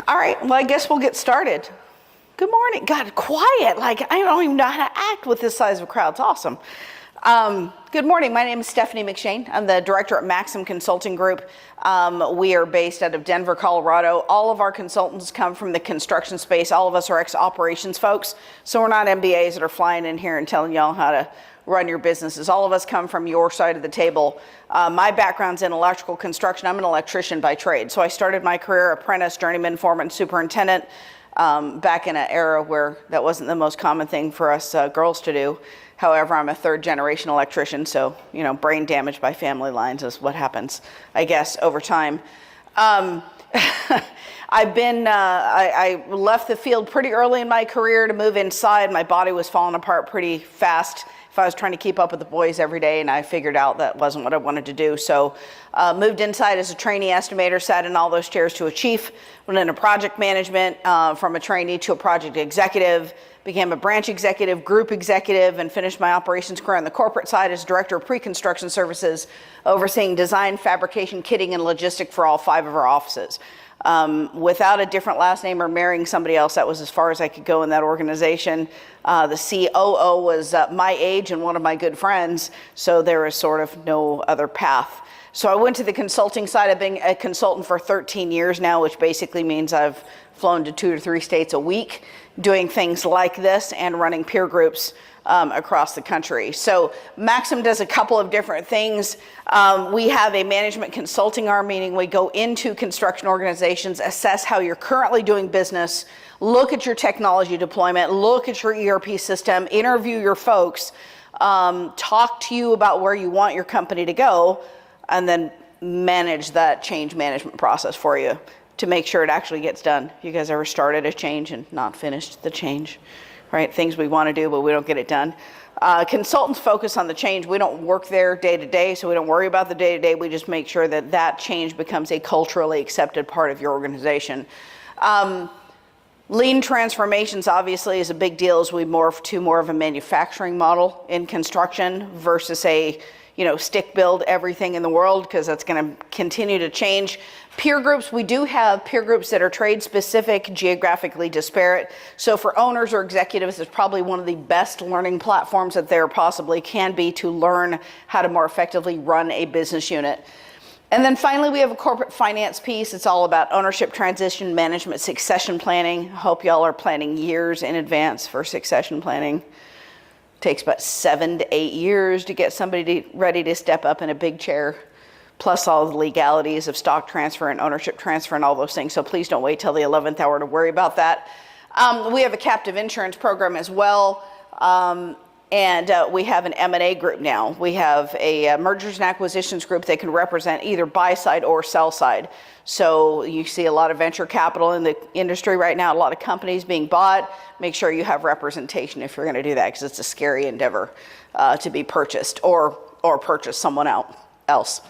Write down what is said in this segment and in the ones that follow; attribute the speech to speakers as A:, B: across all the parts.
A: All right, well, I guess we'll get started. Good morning. God, quiet. Like, I don't even know how to act with this size of a crowd. It's awesome. Good morning. My name is Stephanie McShane. I'm the director at Maxim Consulting Group. We are based out of Denver, Colorado. All of our consultants come from the construction space. All of us are ex-operations folks. So we're not MBAs that are flying in here and telling y'all how to run your businesses. All of us come from your side of the table. My background's in electrical construction. I'm an electrician by trade. So I started my career apprentice, journeyman, foreman, superintendent, back in an era where that wasn't the most common thing for us girls to do. However, I'm a third generation electrician, so, you know, brain damage by family lines is what happens, I guess, over time. I left the field pretty early in my career to move inside. My body was falling apart pretty fast if I was trying to keep up with the boys every day, and I figured out that wasn't what I wanted to do. So moved inside as a trainee estimator, sat in all those chairs to a chief, went into project management, from a trainee to a project executive, became a branch executive, group executive, and finished my operations career on the corporate side as director of pre-construction services, overseeing design, fabrication, kitting, and logistics for all 5 of our offices. Without a different last name or marrying somebody else, that was as far as I could go in that organization. The COO was my age and one of my good friends, so there was sort of no other path. So I went to the consulting side. I've been a consultant for 13 years now, which basically means I've flown to 2 to 3 states a week, doing things like this and running peer groups across the country. So Maxim does a couple of different things. We have a management consulting arm, meaning we go into construction organizations, assess how you're currently doing business, look at your technology deployment, look at your ERP system, interview your folks, talk to you about where you want your company to go, and then manage that change management process for you to make sure it actually gets done. You guys ever started a change and not finished the change? Right? Things we want to do, but we don't get it done. Consultants focus on the change. We don't work there day to day, so we don't worry about the day to day. We just make sure that that change becomes a culturally accepted part of your organization. Lean transformations obviously is a big deal as we morph to more of a manufacturing model in construction versus a, you know, stick build everything in the world, because that's going to continue to change. Peer groups, we do have peer groups that are trade specific, geographically disparate. So for owners or executives, it's probably one of the best learning platforms that there possibly can be to learn how to more effectively run a business unit. And then finally, we have a corporate finance piece. It's all about ownership transition, management, succession planning. I hope y'all are planning years in advance for succession planning. Takes about 7 to 8 years to get somebody ready to step up in a big chair, plus all the legalities of stock transfer and ownership transfer and all those things. So please don't wait till the 11th hour to worry about that. We have a captive insurance program as well. And we have an M&A group now. We have a mergers and acquisitions group that can represent either buy side or sell side. So you see a lot of venture capital in the industry right now, a lot of companies being bought. Make sure you have representation if you're going to do that, because it's a scary endeavor to be purchased or purchase someone else.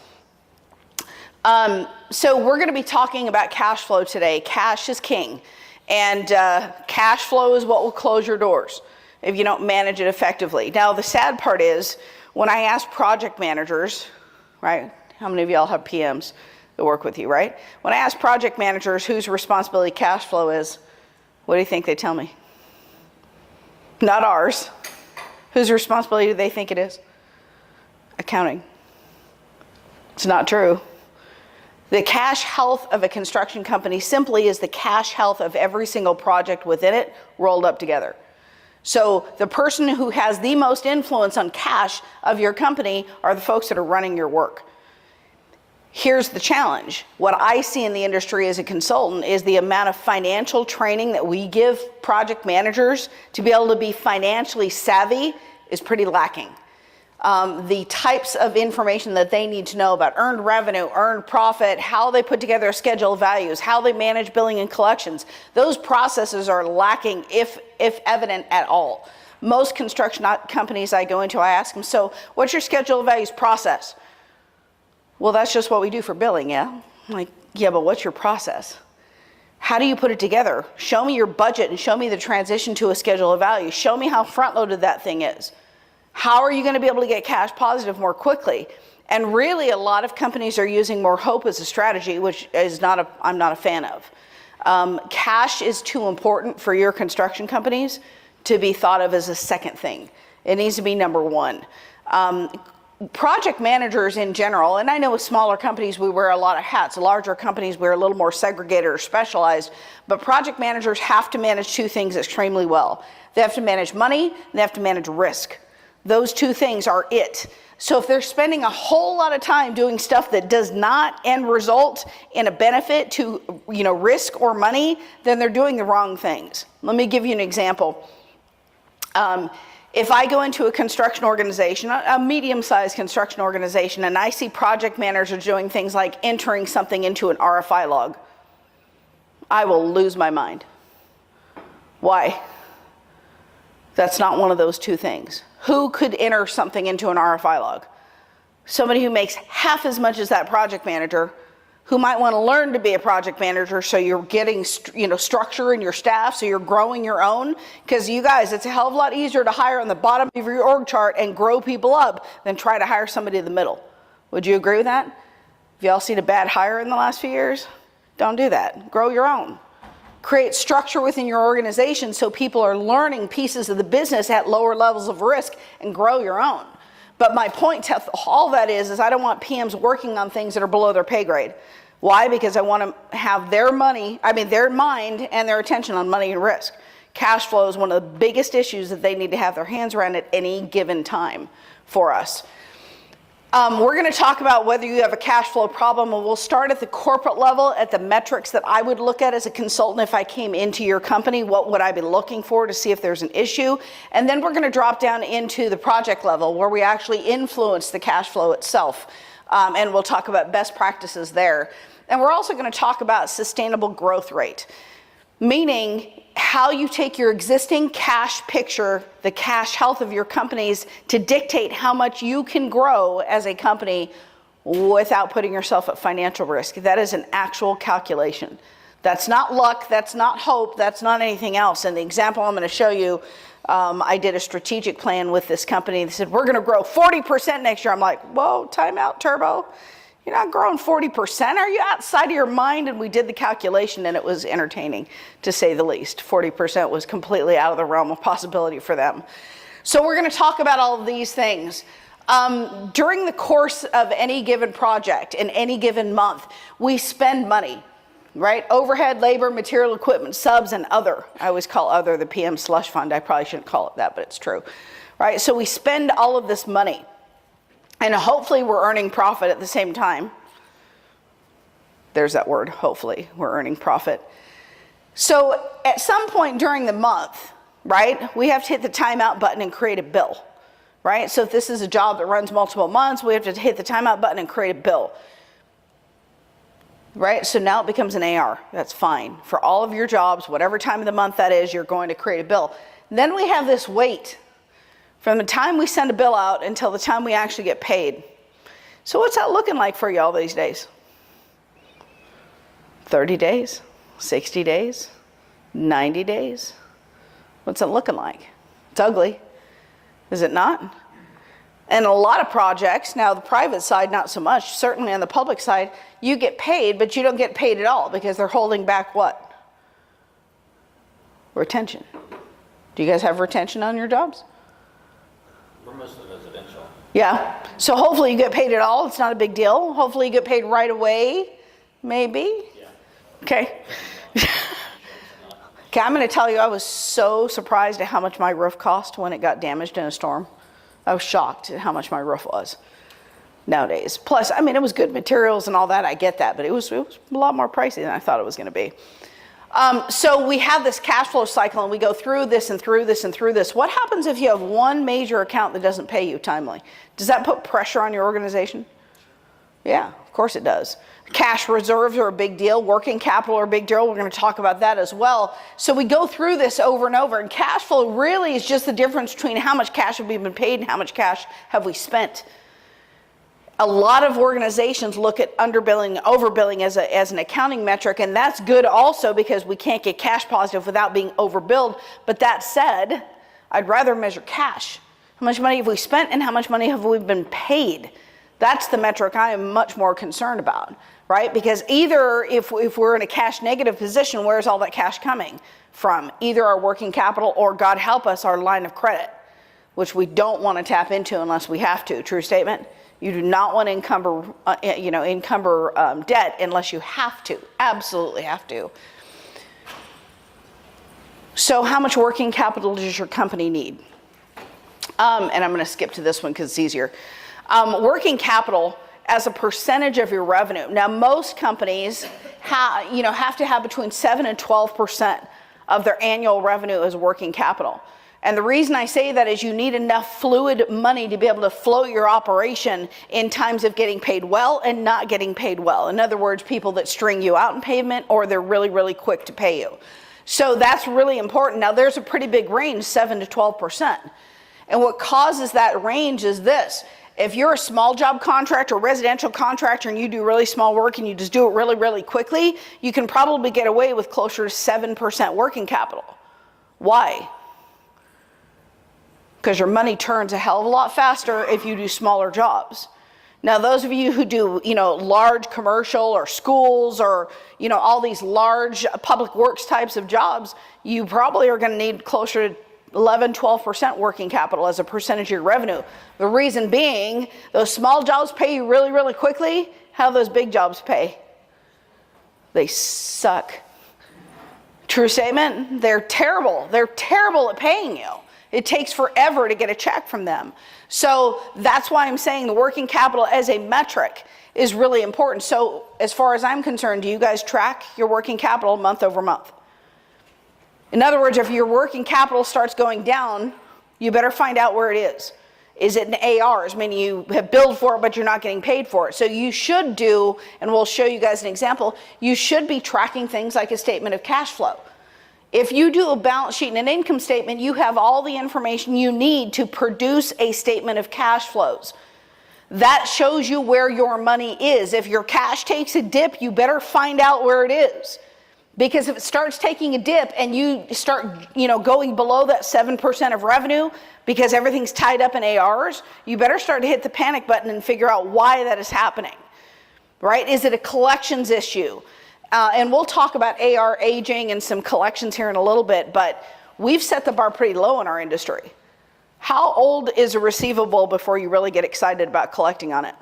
A: So we're going to be talking about cash flow today. Cash is king, and cash flow is what will close your doors if you don't manage it effectively. Now, the sad part is when I ask project managers, right? How many of y'all have PMs that work with you, right? When I ask project managers whose responsibility cash flow is, what do you think they tell me? Not ours. Whose responsibility do they think it is? Accounting. It's not true. The cash health of a construction company simply is the cash health of every single project within it rolled up together. So the person who has the most influence on cash of your company are the folks that are running your work. Here's the challenge. What I see in the industry as a consultant is the amount of financial training that we give project managers to be able to be financially savvy is pretty lacking. The types of information that they need to know about earned revenue, earned profit, how they put together a schedule of values, how they manage billing and collections, those processes are lacking if evident at all. Most construction companies I go into, I ask them, so what's your schedule of values process? Well, that's just what we do for billing, yeah? I'm like, yeah, but what's your process? How do you put it together? Show me your budget and show me the transition to a schedule of values. Show me how front-loaded that thing is. How are you going to be able to get cash positive more quickly? And really, a lot of companies are using more hope as a strategy, which is I'm not a fan of. Cash is too important for your construction companies to be thought of as a second thing. It needs to be number one. Project managers in general, and I know with smaller companies we wear a lot of hats, larger companies we're a little more segregated or specialized, but project managers have to manage two things extremely well. They have to manage money, and they have to manage risk. Those two things are it. So if they're spending a whole lot of time doing stuff that does not end result in a benefit to, risk or money, then they're doing the wrong things. Let me give you an example. If I go into a construction organization, a medium-sized construction organization, and I see project managers doing things like entering something into an RFI log, I will lose my mind. Why? That's not one of those two things. Who could enter something into an RFI log? Somebody who makes half as much as that project manager, who might want to learn to be a project manager, so you're getting structure in your staff, so you're growing your own. Because you guys, it's a hell of a lot easier to hire on the bottom of your org chart and grow people up than try to hire somebody in the middle. Would you agree with that? Have y'all seen a bad hire in the last few years? Don't do that. Grow your own. Create structure within your organization so people are learning pieces of the business at lower levels of risk, and grow your own. But my point to all that is I don't want PMs working on things that are below their pay grade. Why? Because I want to have their mind and their attention on money and risk. Cash flow is one of the biggest issues that they need to have their hands around at any given time for us. We're going to talk about whether you have a cash flow problem, and we'll start at the corporate level, at the metrics that I would look at as a consultant if I came into your company. What would I be looking for to see if there's an issue? And then we're going to drop down into the project level, where we actually influence the cash flow itself. And we'll talk about best practices there. And we're also going to talk about sustainable growth rate, meaning how you take your existing cash picture, the cash health of your companies, to dictate how much you can grow as a company without putting yourself at financial risk. That is an actual calculation. That's not luck, that's not hope, that's not anything else. And the example I'm going to show you, I did a strategic plan with this company. They said, we're going to grow 40% next year. I'm like, whoa, time out, turbo. You're not growing 40%. Are you outside of your mind? And we did the calculation, and it was entertaining, to say the least. 40% was completely out of the realm of possibility for them. So we're going to talk about all of these things. During the course of any given project, in any given month, we spend money, right? Overhead, labor, material, equipment, subs, and other. I always call other the PM slush fund. I probably shouldn't call it that, but it's true, right? So we spend all of this money. And hopefully we're earning profit at the same time. There's that word, hopefully we're earning profit. So at some point during the month, right, we have to hit the timeout button and create a bill, right? So if this is a job that runs multiple months, we have to hit the timeout button and create a bill, right? So now it becomes an AR. That's fine. For all of your jobs, whatever time of the month that is, you're going to create a bill. Then we have this wait from the time we send a bill out until the time we actually get paid. So what's that looking like for y'all these days? 30 days? 60 days? 90 days? What's it looking like? It's ugly, is it not? And a lot of projects, now the private side not so much, certainly on the public side, you get paid, but you don't get paid at all because they're holding back what? Retention. Do you guys have retention on your jobs?
B: We're mostly residential.
A: Yeah. So hopefully you get paid at all. It's not a big deal. Hopefully you get paid right away. Maybe.
B: Yeah.
A: Okay. Okay, I'm going to tell you, I was so surprised at how much my roof cost when it got damaged in a storm. I was shocked at how much my roof was nowadays. Plus, I mean, it was good materials and all that. I get that, but it was a lot more pricey than I thought it was going to be. So we have this cash flow cycle, and we go through this and through this and through this. What happens if you have one major account that doesn't pay you timely? Does that put pressure on your organization? Yeah, of course it does. Cash reserves are a big deal. Working capital are a big deal. We're going to talk about that as well. So we go through this over and over, and cash flow really is just the difference between how much cash have we been paid and how much cash have we spent. A lot of organizations look at underbilling, overbilling as an accounting metric, and that's good also because we can't get cash positive without being overbilled. But that said, I'd rather measure cash. How much money have we spent and how much money have we been paid? That's the metric I am much more concerned about. right? Because either if we're in a cash negative position, where's all that cash coming from? Either our working capital or, God help us, our line of credit, which we don't want to tap into unless we have to. True statement? You do not want to encumber debt unless you have to, absolutely have to. So how much working capital does your company need? And I'm going to skip to this one because it's easier. Working capital as a percentage of your revenue. Now, most companies have to have between 7 and 12% of their annual revenue as working capital. And the reason I say that is you need enough fluid money to be able to float your operation in times of getting paid well and not getting paid well. In other words, people that string you out in payment or they're really, really quick to pay you. So that's really important. Now, there's a pretty big range, 7 to 12%. And what causes that range is this. If you're a small job contractor, residential contractor, and you do really small work and you just do it really, really quickly, you can probably get away with closer to 7% working capital. Why? Because your money turns a hell of a lot faster if you do smaller jobs. Now, those of you who do, large commercial or schools or, all these large public works types of jobs, you probably are going to need closer to 11, 12% working capital as a percentage of your revenue. The reason being, those small jobs pay you really, really quickly. How do those big jobs pay? They suck. True statement? They're terrible. They're terrible at paying you. It takes forever to get a check from them. So that's why I'm saying the working capital as a metric is really important. So as far as I'm concerned, do you guys track your working capital month over month? In other words, if your working capital starts going down, you better find out where it is. Is it in ARs, meaning you have billed for it, but you're not getting paid for it? So you should do, and we'll show you guys an example, you should be tracking things like a statement of cash flow. If you do a balance sheet and an income statement, you have all the information you need to produce a statement of cash flows. That shows you where your money is. If your cash takes a dip, you better find out where it is. Because if it starts taking a dip and you start, going below that 7% of revenue because everything's tied up in ARs, you better start to hit the panic button and figure out why that is happening, right? Is it a collections issue? And we'll talk about AR aging and some collections here in a little bit, but we've set the bar pretty low in our industry. How old is a receivable before you really get excited about collecting on it?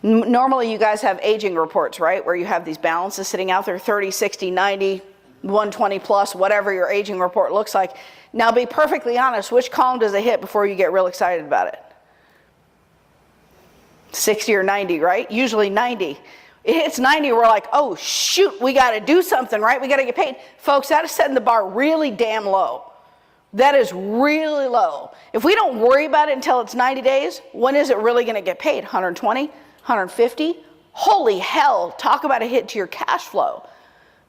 A: Normally you guys have aging reports, right? Where you have these balances sitting out there, 30, 60, 90, 120 plus, whatever your aging report looks like. Now be perfectly honest, which column does it hit before you get real excited about it? 60 or 90, right? Usually 90. It hits 90, we're like, oh shoot, we got to do something, right? We got to get paid. Folks, that is setting the bar really damn low. That is really low. If we don't worry about it until it's 90 days, when is it really going to get paid? 120? 150? Holy hell, talk about a hit to your cash flow,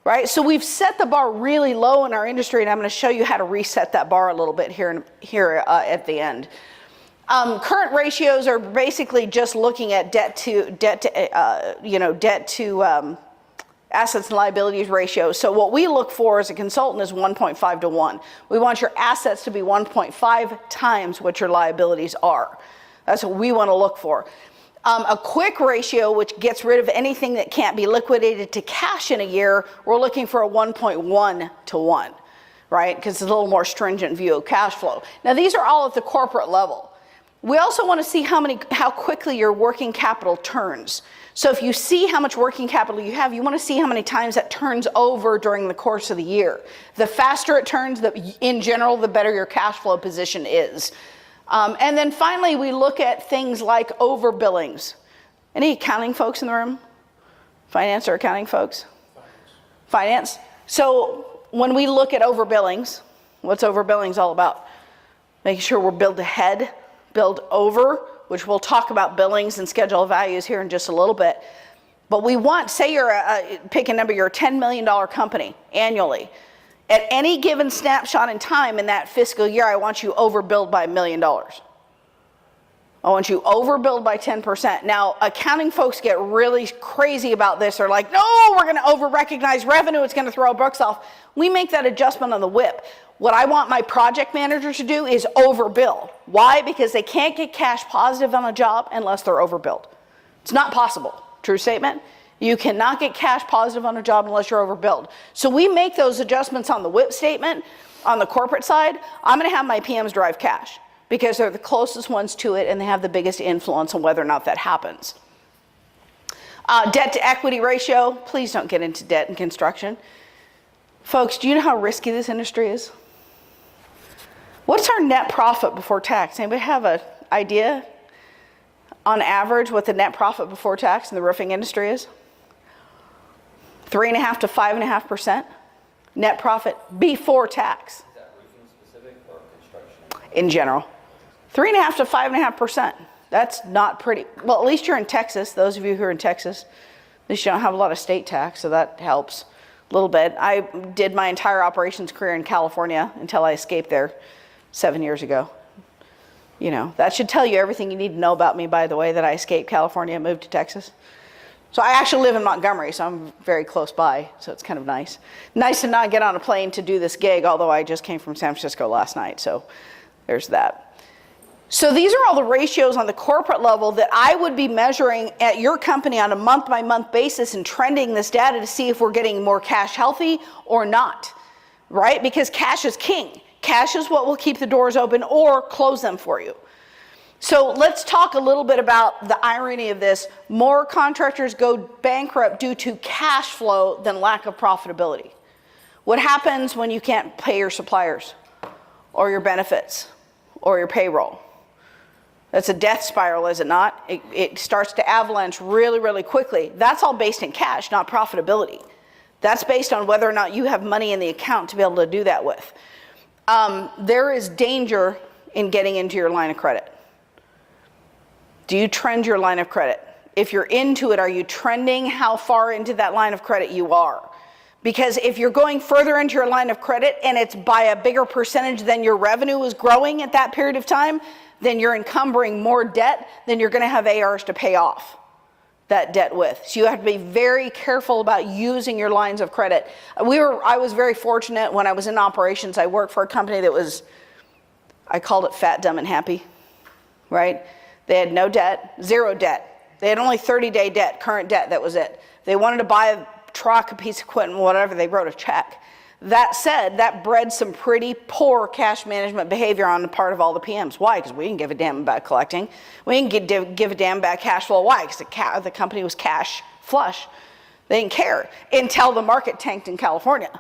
A: right? So we've set the bar really low in our industry, and I'm going to show you how to reset that bar a little bit here at the end. Current ratios are basically just looking at debt to assets and liabilities ratio. So what we look for as a consultant is 1.5 to 1. We want your assets to be 1.5 times what your liabilities are. That's what we want to look for. A quick ratio, which gets rid of anything that can't be liquidated to cash in a year, we're looking for a 1.1 to 1, right? Because it's a little more stringent view of cash flow. Now, these are all at the corporate level. We also want to see how quickly your working capital turns. So if you see how much working capital you have, you want to see how many times that turns over during the course of the year. The faster it turns, in general, the better your cash flow position is. And then finally, we look at things like overbillings. Any accounting folks in the room? Finance or accounting folks? Finance. So when we look at overbillings, what's overbillings all about? Making sure we're billed ahead, billed over, which we'll talk about billings and schedule of values here in just a little bit. But we want, say you're pick a number, you're a $10 million company annually. At any given snapshot in time in that fiscal year, I want you overbilled by $1 million. I want you overbilled by 10%. Now, accounting folks get really crazy about this. They're like, no, we're going to over-recognize revenue. It's going to throw books off. We make that adjustment on the whip. What I want my project manager to do is overbill. Why? Because they can't get cash positive on a job unless they're overbilled. It's not possible. True statement. You cannot get cash positive on a job unless you're overbilled. So we make those adjustments on the WIP statement. On the corporate side, I'm going to have my PMs drive cash because they're the closest ones to it and they have the biggest influence on whether or not that happens. Debt to equity ratio. Please don't get into debt in construction. Folks, do you know how risky this industry is? What's our net profit before tax? Anybody have an idea on average what the net profit before tax in the roofing industry is? 3.5% to 5.5% net profit before tax.
B: Is that roofing specific or construction?
A: In general. 3.5% to 5.5%. That's not pretty. Well, at least you're in Texas. Those of you who are in Texas, at least you don't have a lot of state tax, so that helps a little bit. I did my entire operations career in California until I escaped there 7 years ago. You know, that should tell you everything you need to know about me, by the way, that I escaped California and moved to Texas. So I actually live in Montgomery, so I'm very close by, so it's kind of nice. Nice to not get on a plane to do this gig, although I just came from San Francisco last night, so there's that. So these are all the ratios on the corporate level that I would be measuring at your company on a month-by-month basis and trending this data to see if we're getting more cash healthy or not, right? Because cash is king. Cash is what will keep the doors open or close them for you. So let's talk a little bit about the irony of this. More contractors go bankrupt due to cash flow than lack of profitability. What happens when you can't pay your suppliers or your benefits or your payroll? That's a death spiral, is it not? It starts to avalanche really, really quickly. That's all based in cash, not profitability. That's based on whether or not you have money in the account to be able to do that with. There is danger in getting into your line of credit. Do you trend your line of credit? If you're into it, are you trending how far into that line of credit you are? Because if you're going further into your line of credit and it's by a bigger percentage than your revenue is growing at that period of time, then you're encumbering more debt than you're going to have ARs to pay off that debt with. So you have to be very careful about using your lines of credit. I was very fortunate when I was in operations. I worked for a company that was, I called it fat, dumb, and happy, right? They had no debt, zero debt. They had only 30-day debt, current debt, that was it. They wanted to buy a truck, a piece of equipment, whatever, they wrote a check. That said, that bred some pretty poor cash management behavior on the part of all the PMs. Why? Because we didn't give a damn about collecting. We didn't give a damn about cash flow. Why? Because the company was cash flush. They didn't care until the market tanked in California,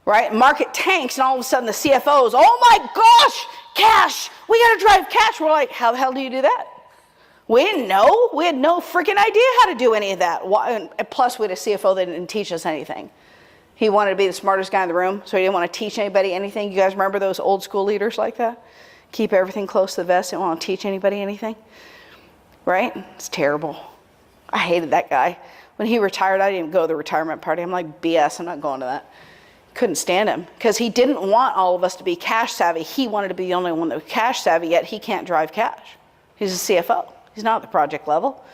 A: right? Market tanks, and all of a sudden the CFOs, oh my gosh, cash, we got to drive cash. We're like, how the hell do you do that? We didn't know. We had no freaking idea how to do any of that. And plus, we had a CFO that didn't teach us anything. He wanted to be the smartest guy in the room, so he didn't want to teach anybody anything. You guys remember those old school leaders like that? Keep everything close to the vest, didn't want to teach anybody anything. Right? It's terrible. I hated that guy. When he retired, I didn't even go to the retirement party. I'm like, BS, I'm not going to that. Couldn't stand him because he didn't want all of us to be cash savvy. He wanted to be the only one that was cash savvy, yet he can't drive cash. He's a CFO. He's not at the project level.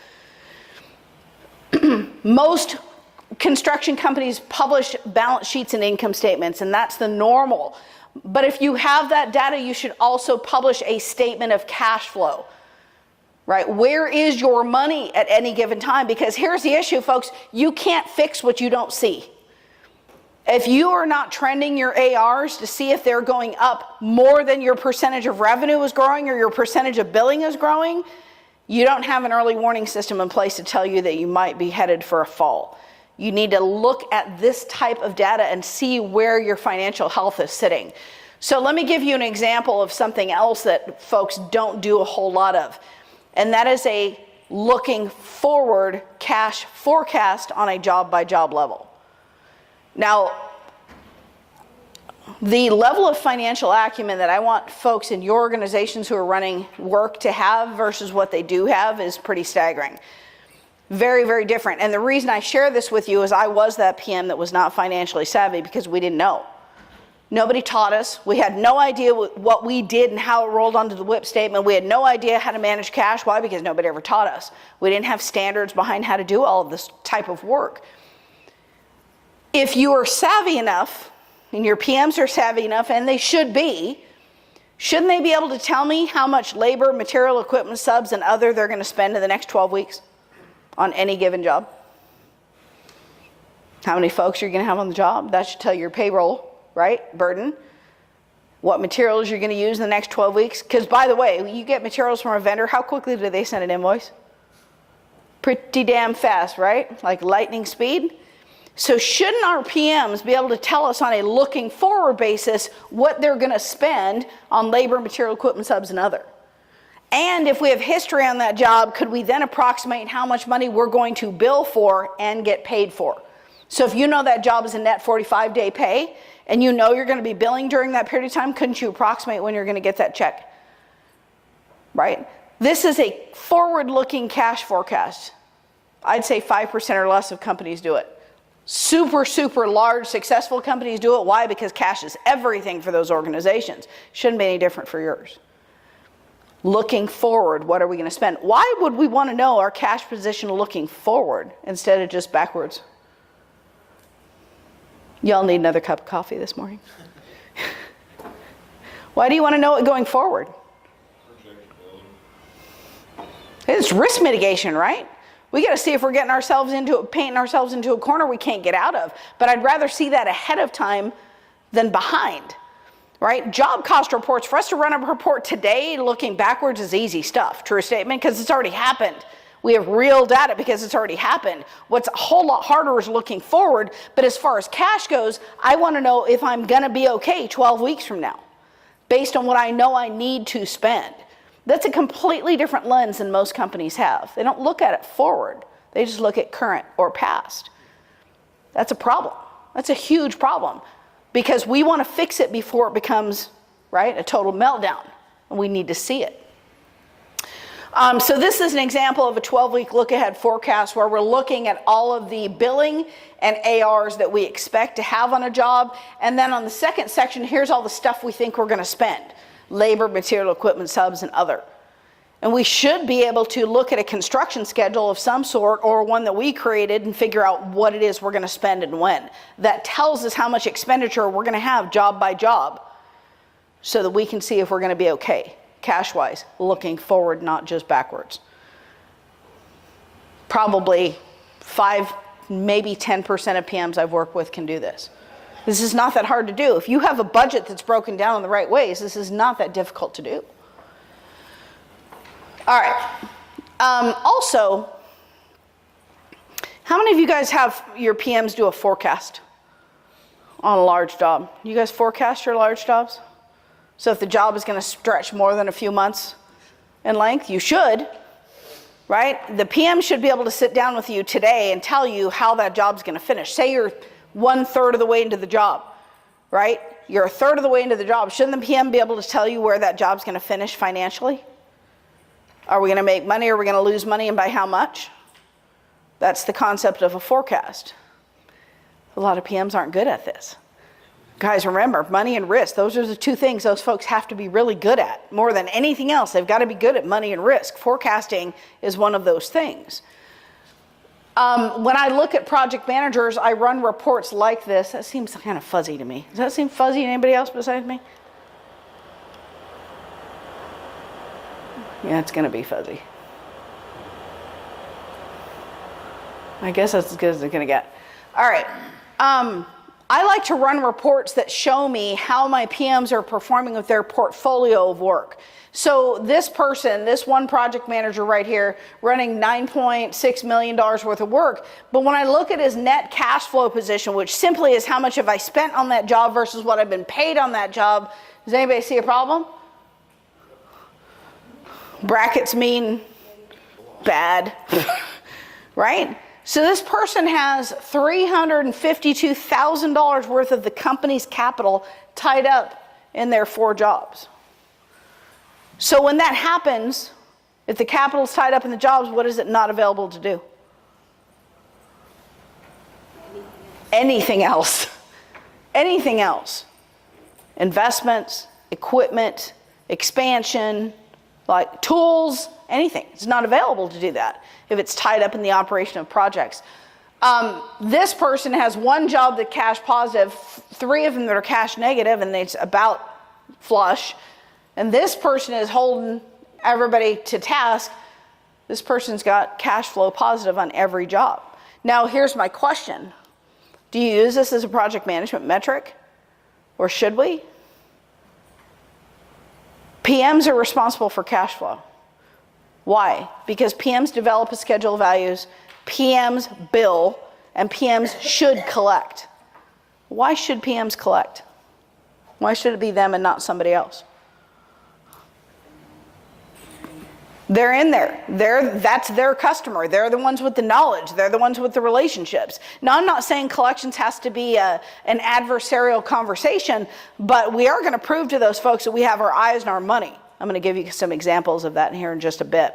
A: Most construction companies publish balance sheets and income statements, and that's the normal. But if you have that data, you should also publish a statement of cash flow, right? Where is your money at any given time? Because here's the issue, folks. You can't fix what you don't see. If you are not trending your ARs to see if they're going up more than your percentage of revenue is growing or your percentage of billing is growing, you don't have an early warning system in place to tell you that you might be headed for a fall. You need to look at this type of data and see where your financial health is sitting. So let me give you an example of something else that folks don't do a whole lot of. And that is a looking forward cash forecast on a job by job level. Now, the level of financial acumen that I want folks in your organizations who are running work to have versus what they do have is pretty staggering. Very, very different. And the reason I share this with you is I was that PM that was not financially savvy because we didn't know. Nobody taught us. We had no idea what we did and how it rolled onto the WIP statement. We had no idea how to manage cash. Why? Because nobody ever taught us. We didn't have standards behind how to do all of this type of work. If you are savvy enough, and your PMs are savvy enough, and they should be, shouldn't they be able to tell me how much labor, material, equipment, subs, and other they're going to spend in the next 12 weeks? on any given job? How many folks you're going to have on the job? That should tell your payroll, right, burden. What materials you're going to use in the next 12 weeks. Because, by the way, when you get materials from a vendor, how quickly do they send an invoice? Pretty damn fast, right? Like lightning speed. So shouldn't our PMs be able to tell us on a looking forward basis what they're going to spend on labor, material, equipment, subs, and other? And if we have history on that job, could we then approximate how much money we're going to bill for and get paid for? So if you know that job is a net 45-day pay, and you know you're going to be billing during that period of time, couldn't you approximate when you're going to get that check? Right? This is a forward-looking cash forecast. I'd say 5% or less of companies do it. Super, super large, successful companies do it. Why? Because cash is everything for those organizations. Shouldn't be any different for yours. Looking forward, what are we going to spend? Why would we want to know our cash position looking forward instead of just backwards? Y'all need another cup of coffee this morning. Why do you want to know it going forward? It's risk mitigation, right? We got to see if we're painting ourselves into a corner we can't get out of. But I'd rather see that ahead of time than behind, right? Job cost reports, for us to run a report today looking backwards is easy stuff. True statement, because it's already happened. We have real data because it's already happened. What's a whole lot harder is looking forward. But as far as cash goes, I want to know if I'm going to be okay 12 weeks from now, based on what I know I need to spend. That's a completely different lens than most companies have. They don't look at it forward. They just look at current or past. That's a problem. That's a huge problem, because we want to fix it before it becomes, right, a total meltdown, and we need to see it. So this is an example of a 12-week look-ahead forecast where we're looking at all of the billing and ARs that we expect to have on a job. And then on the second section, here's all the stuff we think we're going to spend. Labor, material, equipment, subs, and other. And we should be able to look at a construction schedule of some sort, or one that we created, and figure out what it is we're going to spend and when. That tells us how much expenditure we're going to have job by job, so that we can see if we're going to be okay, cash-wise, looking forward, not just backwards. Probably 5, maybe 10% of PMs I've worked with can do this. This is not that hard to do. If you have a budget that's broken down in the right ways, this is not that difficult to do. All right. Also, how many of you guys have your PMs do a forecast on a large job? You guys forecast your large jobs? So if the job is going to stretch more than a few months in length, you should, right? The PM should be able to sit down with you today and tell you how that job's going to finish. Say you're 1/3 of the way into the job, right? You're 1/3 of the way into the job. Shouldn't the PM be able to tell you where that job's going to finish financially? Are we going to make money? Are we going to lose money, and by how much? That's the concept of a forecast. A lot of PMs aren't good at this. Guys, remember, money and risk, those are the two things those folks have to be really good at. More than anything else, they've got to be good at money and risk. Forecasting is one of those things. When I look at project managers, I run reports like this. That seems kind of fuzzy to me. Does that seem fuzzy to anybody else besides me? Yeah, it's going to be fuzzy. I guess that's as good as it's going to get. All right. I like to run reports that show me how my PMs are performing with their portfolio of work. So this person, this one project manager right here, running $9.6 million worth of work. But when I look at his net cash flow position, which simply is how much have I spent on that job versus what I've been paid on that job, does anybody see a problem? Brackets mean bad, right? So this person has $352,000 worth of the company's capital tied up in their 4 jobs. So when that happens, if the capital is tied up in the jobs, what is it not available to do? Anything else. Anything else. Investments, equipment, expansion, like tools, anything. It's not available to do that if it's tied up in the operation of projects. This person has 1 job that's cash positive, 3 of them that are cash negative, and it's about flush. And this person is holding everybody to task This person's got cash flow positive on every job. Now, here's my question. Do you use this as a project management metric? Or should we? PMs are responsible for cash flow. Why? Because PMs develop a schedule of values, PMs bill, and PMs should collect. Why should PMs collect? Why should it be them and not somebody else? They're in there. That's their customer. They're the ones with the knowledge. They're the ones with the relationships. Now, I'm not saying collections has to be an adversarial conversation, but we are going to prove to those folks that we have our eyes on our money. I'm going to give you some examples of that here in just a bit.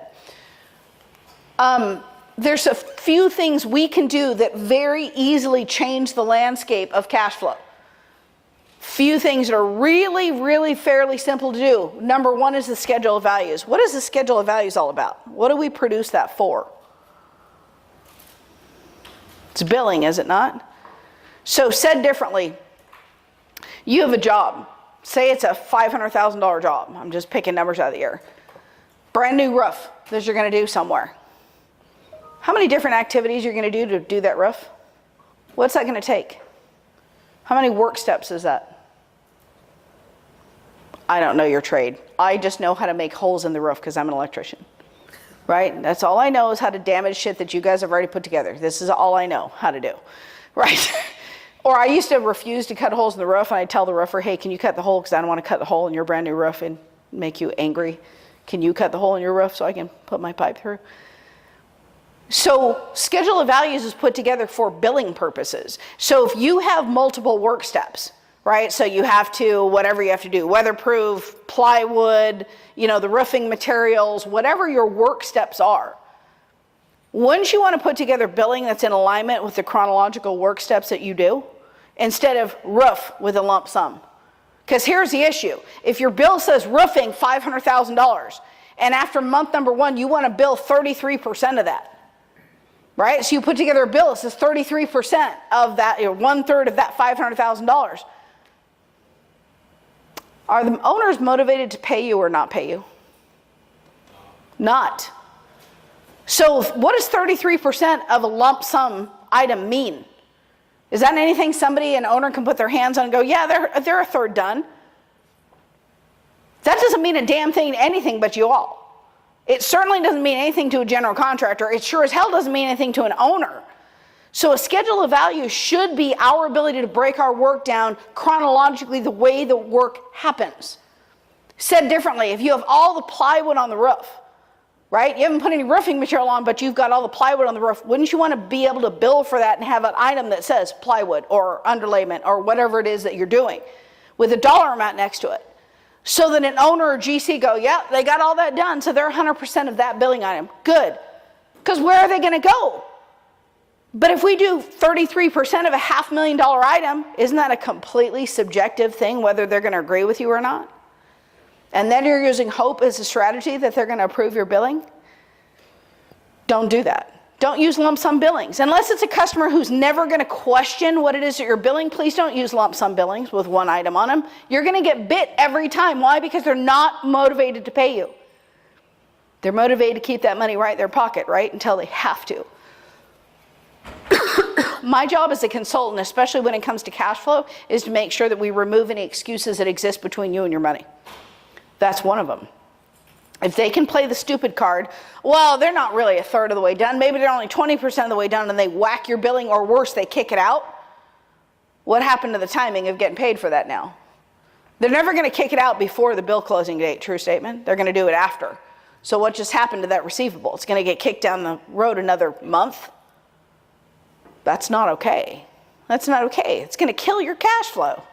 A: There's a few things we can do that very easily change the landscape of cash flow. Few things that are really, really fairly simple to do. Number one is the schedule of values. What is the schedule of values all about? What do we produce that for? It's billing, is it not? So said differently, you have a job. Say it's a $500,000 job. I'm just picking numbers out of the air. Brand new roof that you're going to do somewhere. How many different activities you're going to do that roof? What's that going to take? How many work steps is that? I don't know your trade. I just know how to make holes in the roof because I'm an electrician. Right? That's all I know is how to damage shit that you guys have already put together. This is all I know how to do. Right? Or I used to refuse to cut holes in the roof, and I'd tell the roofer, hey, can you cut the hole because I don't want to cut the hole in your brand new roof and make you angry. Can you cut the hole in your roof so I can put my pipe through? So schedule of values is put together for billing purposes. So if you have multiple work steps, right? So you have to, whatever you have to do, weatherproof, plywood, the roofing materials, whatever your work steps are. Wouldn't you want to put together billing that's in alignment with the chronological work steps that you do? Instead of roof with a lump sum. Because here's the issue. If your bill says roofing $500,000, and after month number 1, you want to bill 33% of that. Right? So you put together a bill that says 33% of that, 1/3 of that $500,000. Are the owners motivated to pay you or not pay you? Not. So what does 33% of a lump sum item mean? Is that anything an owner can put their hands on and go, yeah, they're a third done? That doesn't mean a damn thing to anything but you all. It certainly doesn't mean anything to a general contractor. It sure as hell doesn't mean anything to an owner. So a schedule of values should be our ability to break our work down chronologically the way the work happens. Said differently, if you have all the plywood on the roof, right? You haven't put any roofing material on, but you've got all the plywood on the roof. Wouldn't you want to be able to bill for that and have an item that says plywood or underlayment or whatever it is that you're doing with a dollar amount next to it? So that an owner or GC go, yeah, they got all that done, so they're 100% of that billing item. Good. Because where are they going to go? But if we do 33% of a $500,000 item, isn't that a completely subjective thing, whether they're going to agree with you or not? And then you're using hope as a strategy that they're going to approve your billing? Don't do that. Don't use lump sum billings. Unless it's a customer who's never going to question what it is that you're billing, please don't use lump sum billings with one item on them. You're going to get bit every time. Why? Because they're not motivated to pay you. They're motivated to keep that money right in their pocket, right? Until they have to. My job as a consultant, especially when it comes to cash flow, is to make sure that we remove any excuses that exist between you and your money. That's one of them. If they can play the stupid card, well, they're not really a third of the way done. Maybe they're only 20% of the way done and they whack your billing, or worse, they kick it out. What happened to the timing of getting paid for that now? They're never going to kick it out before the bill closing date, true statement. They're going to do it after. So what just happened to that receivable? It's going to get kicked down the road another month. That's not okay. That's not okay. It's going to kill your cash flow.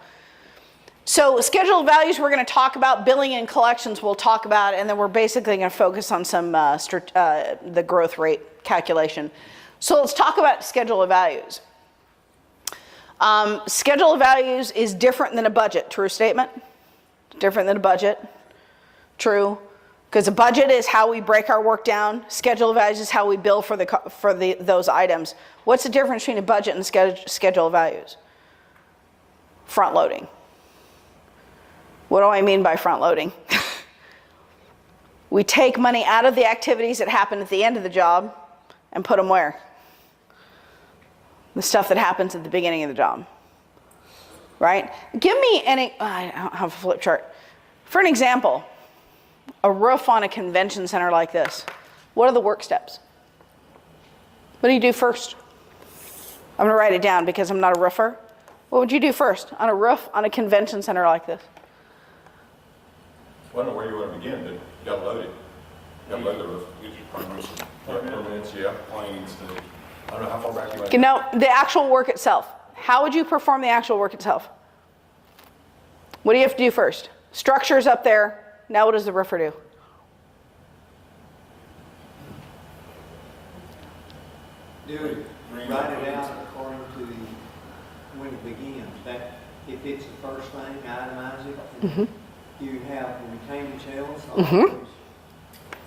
A: So schedule of values we're going to talk about, billing and collections we'll talk about, and then we're basically going to focus on some the growth rate calculation. So let's talk about schedule of values. Schedule of values is different than a budget, true statement? Different than a budget, true. Because a budget is how we break our work down. Schedule of values is how we bill for those items. What's the difference between a budget and schedule of values? Front loading. What do I mean by front loading? We take money out of the activities that happen at the end of the job and put them where? The stuff that happens at the beginning of the job. Right? Give me any, I don't have a flip chart. For an example, a roof on a convention center like this. What are the work steps? What do you do first? I'm going to write it down because I'm not a roofer. What would you do first on a roof on a convention center like this?
C: I don't know where you want to begin, but you got to load it. You got to load the roof.
D: Get your
C: Permits, yeah.
D: planes,
C: I don't know how far back you want
A: You know, the actual work itself. How would you perform the actual work itself? What do you have to do first? Structure's up there. Now what does the roofer do?
E: Write it out according to when it begins. That if it's the first thing, itemize it.
A: Mm-hmm.
E: You have the retaining shells,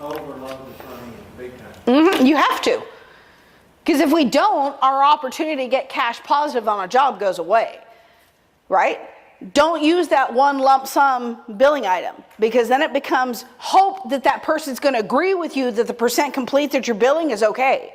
E: overload the front end, big time.
A: Mm-hmm. You have to. Because if we don't, our opportunity to get cash positive on a job goes away. Right? Don't use that one lump sum billing item, because then it becomes hope that that person's going to agree with you that the percent complete that you're billing is okay.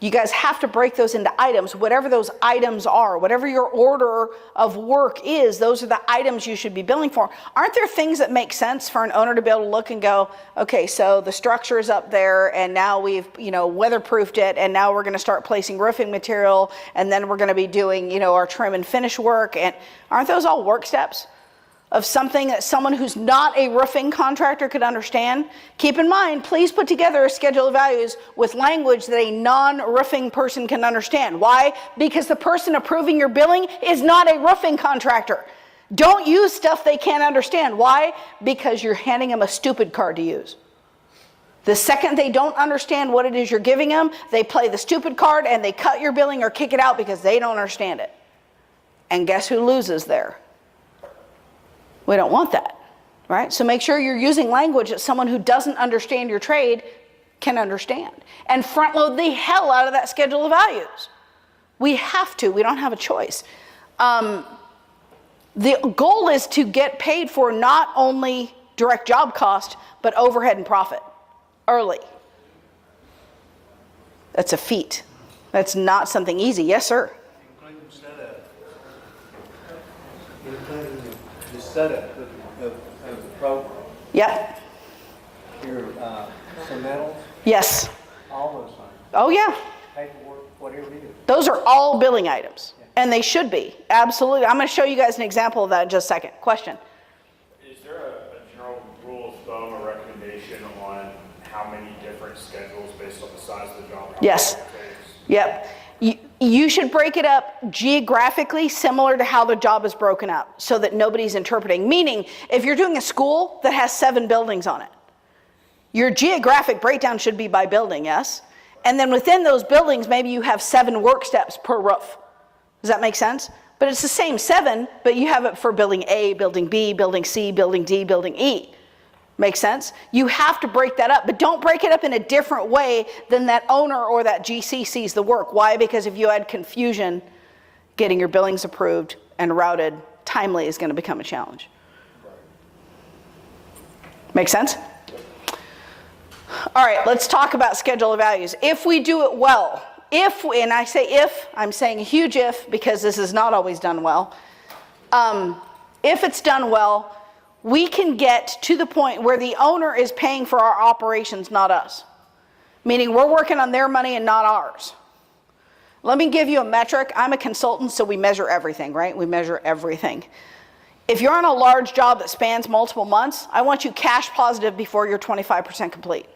A: You guys have to break those into items, whatever those items are, whatever your order of work is, those are the items you should be billing for. Aren't there things that make sense for an owner to be able to look and go, okay, so the structure is up there and now we've, weatherproofed it, and now we're going to start placing roofing material, and then we're going to be doing, our trim and finish work. And aren't those all work steps of something that someone who's not a roofing contractor could understand? Keep in mind, please put together a schedule of values with language that a non-roofing person can understand. Why? Because the person approving your billing is not a roofing contractor. Don't use stuff they can't understand. Why? Because you're handing them a stupid card to use. The second they don't understand what it is you're giving them, they play the stupid card and they cut your billing or kick it out because they don't understand it. And guess who loses there? We don't want that, right? So make sure you're using language that someone who doesn't understand your trade can understand. And front load the hell out of that schedule of values. We have to. We don't have a choice. The goal is to get paid for not only direct job cost, but overhead and profit early. That's a feat. That's not something easy. Yes, sir?
E: Including setup. Including the setup of the program.
A: Yep.
E: Your submittals,
A: Yes.
E: all those things.
A: Oh, yeah.
E: Paperwork, whatever it is.
A: Those are all billing items. And they should be. Absolutely. I'm going to show you guys an example of that in just a second. Question?
F: Is there a general rule of thumb or recommendation on how many different schedules based on the size of the job?
A: Yes. Yep. You should break it up geographically similar to how the job is broken up so that nobody's interpreting. Meaning, if you're doing a school that has 7 buildings on it, your geographic breakdown should be by building, yes? And then within those buildings, maybe you have 7 work steps per roof. Does that make sense? But it's the same 7, but you have it for building A, building B, building C, building D, building E. Make sense? You have to break that up, but don't break it up in a different way than that owner or that GC sees the work. Why? Because if you add confusion, getting your billings approved and routed timely is going to become a challenge. Make sense? All right, let's talk about schedule of values. If we do it well, and I say if, I'm saying a huge if because this is not always done well. If it's done well, we can get to the point where the owner is paying for our operations, not us. Meaning we're working on their money and not ours. Let me give you a metric. I'm a consultant, so we measure everything, right? We measure everything. If you're on a large job that spans multiple months, I want you cash positive before you're 25% complete.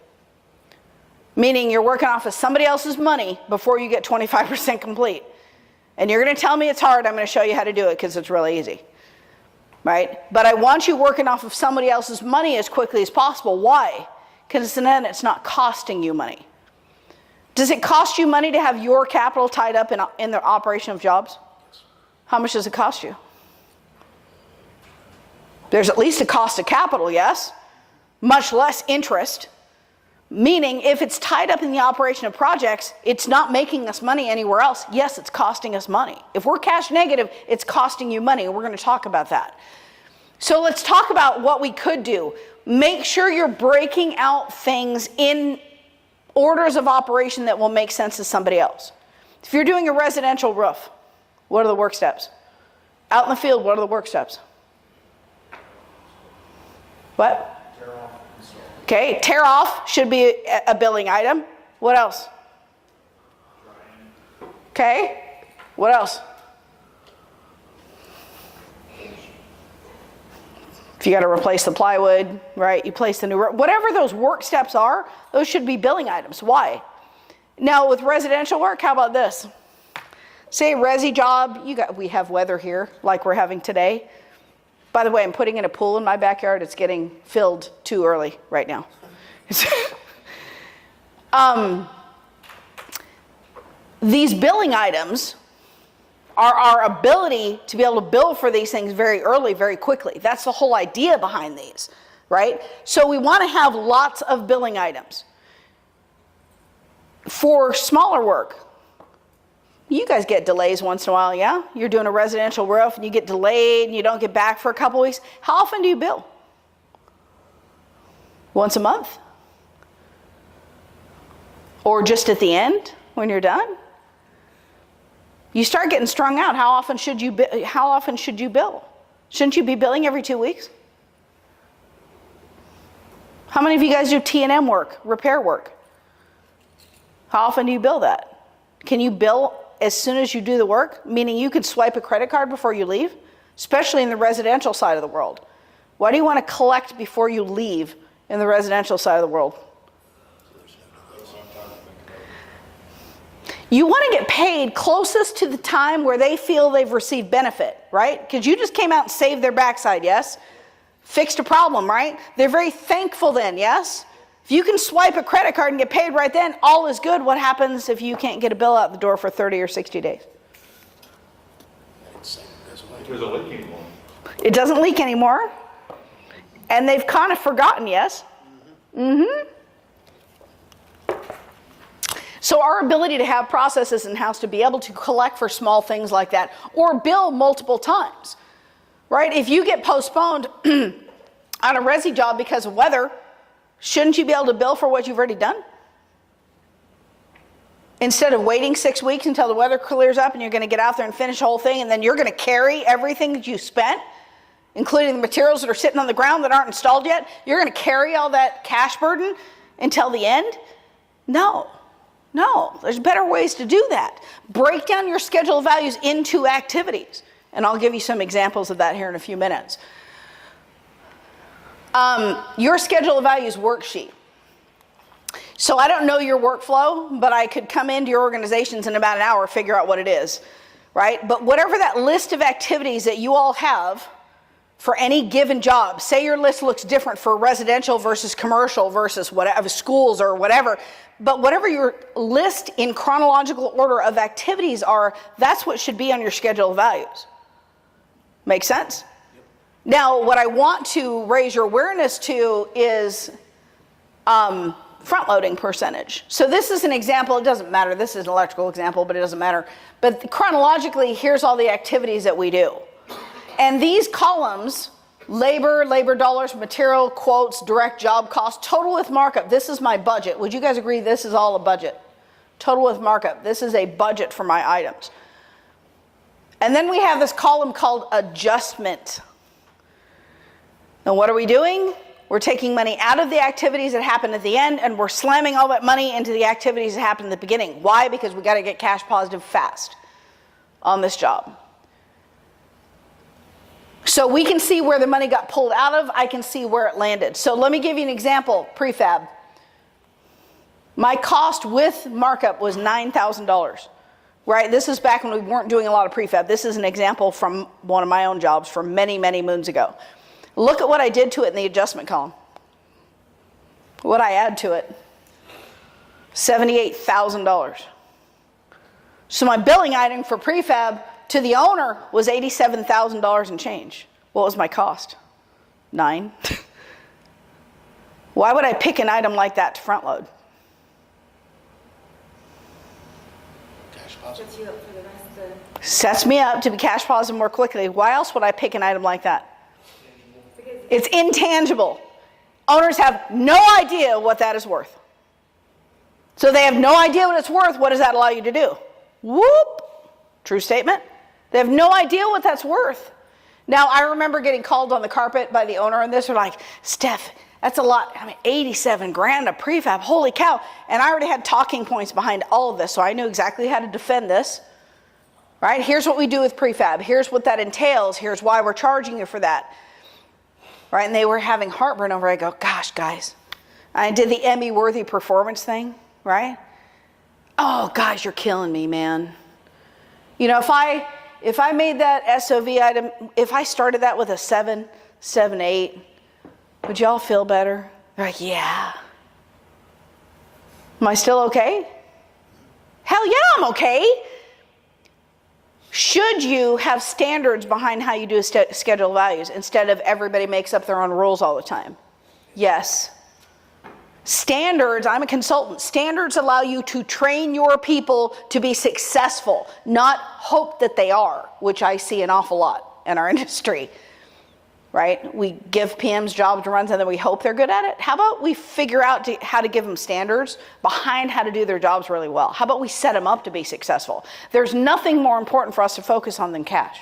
A: Meaning you're working off of somebody else's money before you get 25% complete. And you're going to tell me it's hard. I'm going to show you how to do it because it's really easy. Right? But I want you working off of somebody else's money as quickly as possible. Why? Because then it's not costing you money. Does it cost you money to have your capital tied up in the operation of jobs? How much does it cost you? There's at least a cost of capital, yes? Much less interest. Meaning, if it's tied up in the operation of projects, it's not making us money anywhere else. Yes, it's costing us money. If we're cash negative, it's costing you money. We're going to talk about that. So let's talk about what we could do. make sure you're breaking out things in orders of operation that will make sense to somebody else. If you're doing a residential roof, what are the work steps? Out in the field, what are the work steps? What?
B: Tear off.
A: Okay, tear off should be a billing item. What else? Okay, what else? If you got to replace the plywood, right? You place the new, whatever those work steps are, those should be billing items. Why? Now with residential work, how about this? Say a resi job, we have weather here like we're having today. By the way, I'm putting in a pool in my backyard. It's getting filled too early right now. These billing items are our ability to be able to bill for these things very early, very quickly. That's the whole idea behind these, right? So we want to have lots of billing items. For smaller work, you guys get delays once in a while, yeah? You're doing a residential roof and you get delayed and you don't get back for a couple weeks. How often do you bill? Once a month? Or just at the end when you're done? You start getting strung out. How often should you bill? Shouldn't you be billing every 2 weeks? How many of you guys do T&M work, repair work? How often do you bill that? Can you bill as soon as you do the work? Meaning you could swipe a credit card before you leave, especially in the residential side of the world. Why do you want to collect before you leave in the residential side of the world? You want to get paid closest to the time where they feel they've received benefit, right? Because you just came out and saved their backside, yes? Fixed a problem, right? They're very thankful then, yes? If you can swipe a credit card and get paid right then, all is good. What happens if you can't get a bill out the door for 30 or 60 days?
C: There's a leak anymore.
A: It doesn't leak anymore. And they've kind of forgotten, yes? Mm-hmm. So our ability to have processes in-house to be able to collect for small things like that or bill multiple times, right? If you get postponed on a resi job because of weather, shouldn't you be able to bill for what you've already done? Instead of waiting 6 weeks until the weather clears up and you're going to get out there and finish the whole thing and then you're going to carry everything that you spent, including the materials that are sitting on the ground that aren't installed yet, you're going to carry all that cash burden until the end? No, there's better ways to do that. Break down your schedule of values into activities. And I'll give you some examples of that here in a few minutes. Your schedule of values worksheet. So I don't know your workflow, but I could come into your organizations in about an hour, figure out what it is, right? But whatever that list of activities that you all have for any given job, say your list looks different for residential versus commercial versus whatever, schools or whatever, but whatever your list in chronological order of activities are, that's what should be on your schedule of values. Make sense? Yep. Now, what I want to raise your awareness to is front-loading percentage. So this is an example. It doesn't matter. This is an electrical example, but it doesn't matter. But chronologically, here's all the activities that we do. And these columns, labor dollars, material, quotes, direct job cost, total with markup. This is my budget. Would you guys agree this is all a budget? Total with markup. This is a budget for my items. And then we have this column called adjustment. Now what are we doing? We're taking money out of the activities that happen at the end and we're slamming all that money into the activities that happen at the beginning. Why? Because we got to get cash positive fast on this job. So we can see where the money got pulled out of. I can see where it landed. So let me give you an example. Prefab. My cost with markup was $9,000. Right? This is back when we weren't doing a lot of prefab. This is an example from one of my own jobs from many, many moons ago. Look at what I did to it in the adjustment column. What I add to it. $78,000. So my billing item for prefab to the owner was $87,000 and change. What was my cost? $9,000. Why would I pick an item like that to front load?
D: Sets you up for the rest of
A: Sets me up to be cash positive more quickly. Why else would I pick an item like that?
D: because
A: It's intangible. Owners have no idea what that is worth. So they have no idea what it's worth. What does that allow you to do? Whoop. True statement. They have no idea what that's worth. Now, I remember getting called on the carpet by the owner on this. They're like, Steph, that's a lot. I mean, 87 grand a prefab. Holy cow. And I already had talking points behind all of this, so I knew exactly how to defend this. Right? Here's what we do with prefab. Here's what that entails. Here's why we're charging you for that. Right? And they were having heartburn over it. I go, gosh, guys. I did the Emmy-worthy performance thing, right? Oh, guys, you're killing me, man. You know, if I made that SOV item, if I started that with a 7, 8, would y'all feel better? They're like, yeah. Am I still okay? Hell yeah, I'm okay. Should you have standards behind how you do schedule values instead of everybody makes up their own rules all the time? Yes. Standards, I'm a consultant. Standards allow you to train your people to be successful, not hope that they are, which I see an awful lot in our industry. Right? We give PMs jobs to run and then we hope they're good at it. How about we figure out how to give them standards behind how to do their jobs really well? How about we set them up to be successful? There's nothing more important for us to focus on than cash.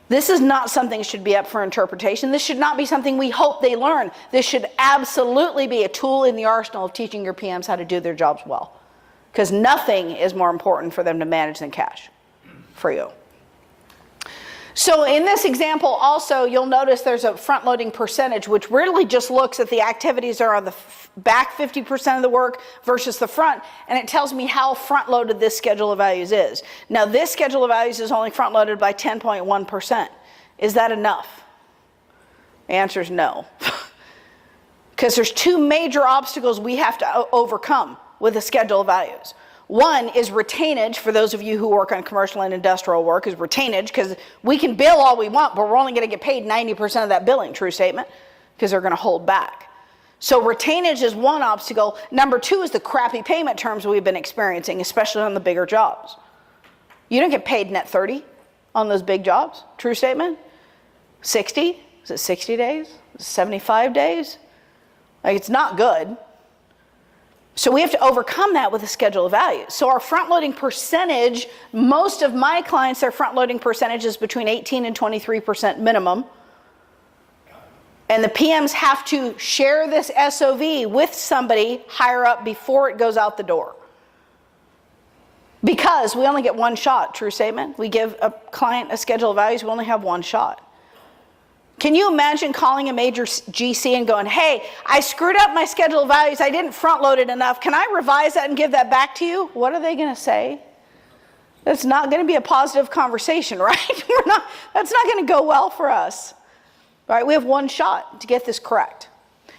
A: This is not something that should be up for interpretation. This should not be something we hope they learn. This should absolutely be a tool in the arsenal of teaching your PMs how to do their jobs well. Because nothing is more important for them to manage than cash for you. So in this example also, you'll notice there's a front-loading percentage, which really just looks at the activities that are on the back 50% of the work versus the front, and it tells me how front-loaded this schedule of values is. Now this schedule of values is only front-loaded by 10.1%. Is that enough? The answer is no. Because there's two major obstacles we have to overcome with the schedule of values. One is retainage, for those of you who work on commercial and industrial work, is retainage, because we can bill all we want, but we're only going to get paid 90% of that billing, true statement, because they're going to hold back. So retainage is one obstacle. Number two is the crappy payment terms we've been experiencing, especially on the bigger jobs. You don't get paid net 30 on those big jobs, true statement. 60? Is it 60 days? Is it 75 days? Like, it's not good. So we have to overcome that with a schedule of values. So our front-loading percentage, most of my clients, their front-loading percentage is between 18 and 23% minimum. And the PMs have to share this SOV with somebody higher up before it goes out the door. Because we only get one shot, true statement. We give a client a schedule of values, we only have one shot. Can you imagine calling a major GC and going, hey, I screwed up my schedule of values, I didn't front load it enough, can I revise that and give that back to you? What are they going to say? That's not going to be a positive conversation, right? That's not going to go well for us. Right? We have one shot to get this correct.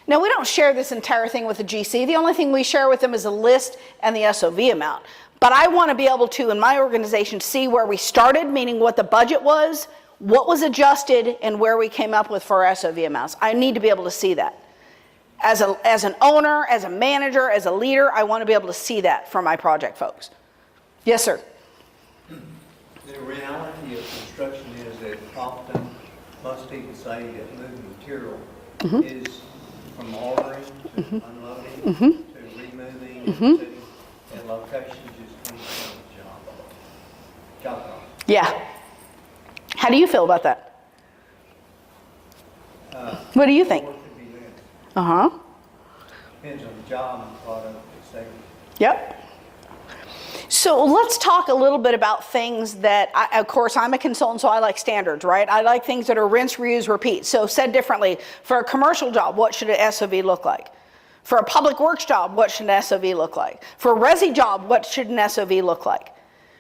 A: Now, we don't share this entire thing with the GC. The only thing we share with them is a list and the SOV amount. But I want to be able to, in my organization, see where we started, meaning what the budget was, what was adjusted, and where we came up with for our SOV amounts. I need to be able to see that. As an owner, as a manager, as a leader, I want to be able to see that from my project folks. Yes, sir?
E: The reality of construction is that often most people say that moving material is from ordering to unloading to removing and sitting at locations just 20% of the job cost.
A: Yeah. How do you feel about that? What do you think?
E: More could be less.
A: Uh-huh.
E: Depends on the job and the product, etc.
A: Yep. So let's talk a little bit about things that, of course, I'm a consultant, so I like standards, right? I like things that are rinse, reuse, repeat. So said differently, for a commercial job, what should an SOV look like? For a public works job, what should an SOV look like? For a resi job, what should an SOV look like?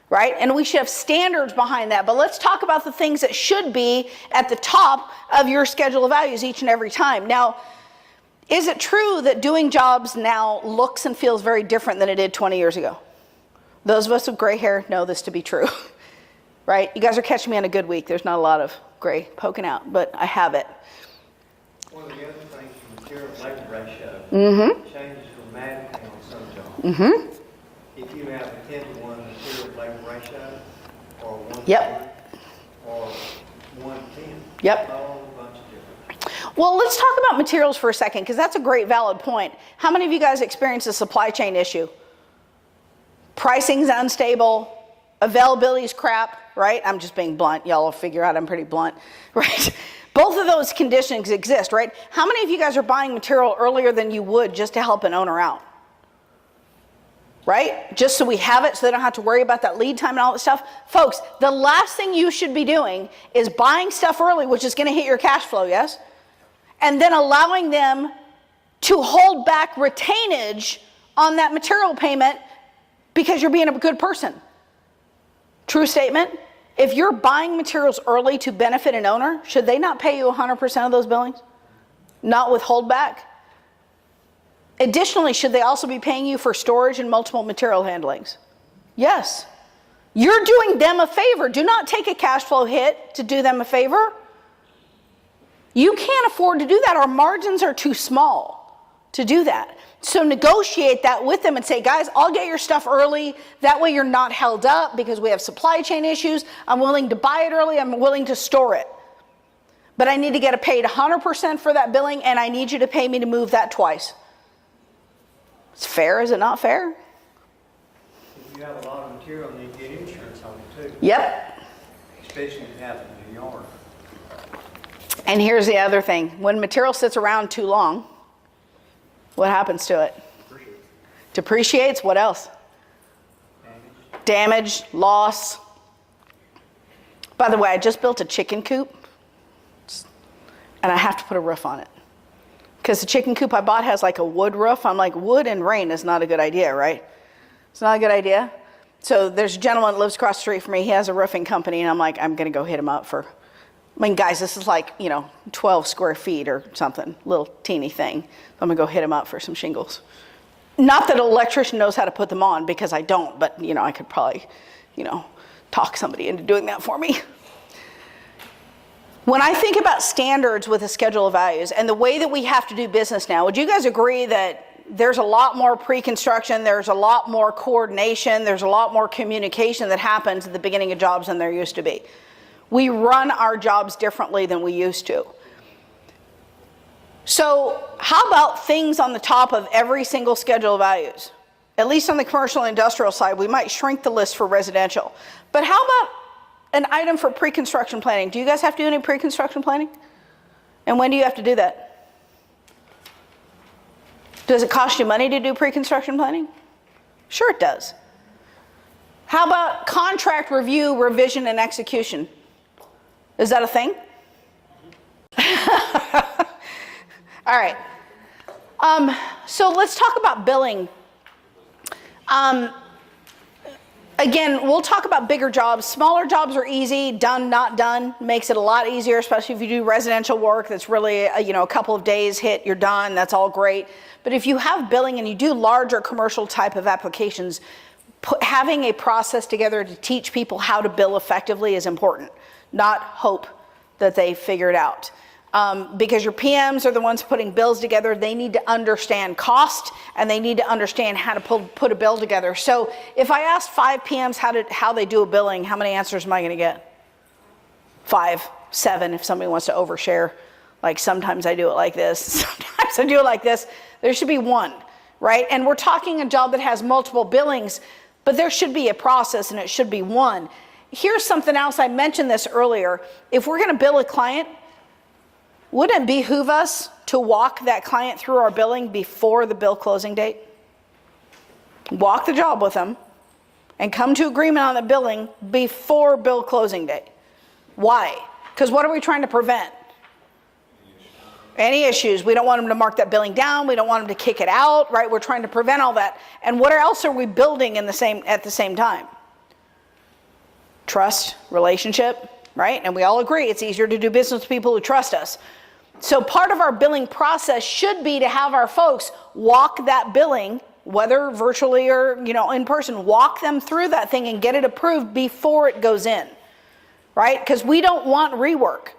A: Right? And we should have standards behind that. But let's talk about the things that should be at the top of your schedule of values each and every time. Now, is it true that doing jobs now looks and feels very different than it did 20 years ago? Those of us with gray hair know this to be true. Right? You guys are catching me on a good week. There's not a lot of gray poking out, but I have it.
E: One of the other things, the material-labor ratio changes dramatically on some jobs. If you have a 10-to-1 material-labor ratio, or 1
A: Yep.
E: or 1:10,
A: Yep.
E: a whole bunch of different.
A: Well, let's talk about materials for a second, because that's a great valid point. How many of you guys experience a supply chain issue? Pricing's unstable, availability's crap, right? I'm just being blunt. Y'all will figure out I'm pretty blunt, right? Both of those conditions exist, right? How many of you guys are buying material earlier than you would just to help an owner out? Right? Just so we have it, so they don't have to worry about that lead time and all that stuff. Folks, the last thing you should be doing is buying stuff early, which is going to hit your cash flow, yes? And then allowing them to hold back retainage on that material payment because you're being a good person. True statement. If you're buying materials early to benefit an owner, should they not pay you 100% of those billings? Not with holdback? Additionally, should they also be paying you for storage and multiple material handlings? Yes. You're doing them a favor. Do not take a cash flow hit to do them a favor. You can't afford to do that. Our margins are too small to do that. So negotiate that with them and say, guys, I'll get your stuff early. That way you're not held up because we have supply chain issues. I'm willing to buy it early. I'm willing to store it. But I need to get paid 100% for that billing, and I need you to pay me to move that twice. It's fair, is it not fair?
E: If you have a lot of material, you need to get insurance on it too.
A: Yep.
E: Especially if it happens in your yard.
A: And here's the other thing. When material sits around too long, what happens to it? Depreciates. What else? Damage, loss. By the way, I just built a chicken coop, and I have to put a roof on it. Because the chicken coop I bought has like a wood roof. I'm like, wood and rain is not a good idea, right? It's not a good idea. So there's a gentleman that lives across the street from me. He has a roofing company, and I'm like, I'm going to go hit him up for, I mean, guys, this is like, 12 square feet or something, little teeny thing. I'm going to go hit him up for some shingles. Not that an electrician knows how to put them on, because I don't, but, I could probably, talk somebody into doing that for me. When I think about standards with a schedule of values and the way that we have to do business now, would you guys agree that there's a lot more pre-construction, there's a lot more coordination, there's a lot more communication that happens at the beginning of jobs than there used to be? We run our jobs differently than we used to. So how about things on the top of every single schedule of values? At least on the commercial and industrial side, we might shrink the list for residential. But how about an item for pre-construction planning? Do you guys have to do any pre-construction planning? And when do you have to do that? Does it cost you money to do pre-construction planning? Sure it does. How about contract review, revision, and execution? Is that a thing? All right. So let's talk about billing. Again, we'll talk about bigger jobs. Smaller jobs are easy. Done, not done. Makes it a lot easier, especially if you do residential work that's really, a couple of days hit, you're done. That's all great. But if you have billing and you do larger commercial type of applications, having a process together to teach people how to bill effectively is important, not hope that they figure it out. Because your PMs are the ones putting bills together. They need to understand cost, and they need to understand how to put a bill together. So if I ask 5 PMs how they do a billing, how many answers am I going to get? 5, 7 if somebody wants to overshare. Like sometimes I do it like this, sometimes I do it like this. There should be 1, right? And we're talking a job that has multiple billings, but there should be a process and it should be 1. Here's something else. I mentioned this earlier. If we're going to bill a client, wouldn't it behoove us to walk that client through our billing before the bill closing date? Walk the job with them and come to agreement on the billing before bill closing date. Why? Because what are we trying to prevent? Any issues. We don't want them to mark that billing down. We don't want them to kick it out, right? We're trying to prevent all that. And what else are we building at the same time? Trust, relationship, right? And we all agree it's easier to do business with people who trust us. So part of our billing process should be to have our folks walk that billing, whether virtually or in person, walk them through that thing and get it approved before it goes in, right? Because we don't want rework.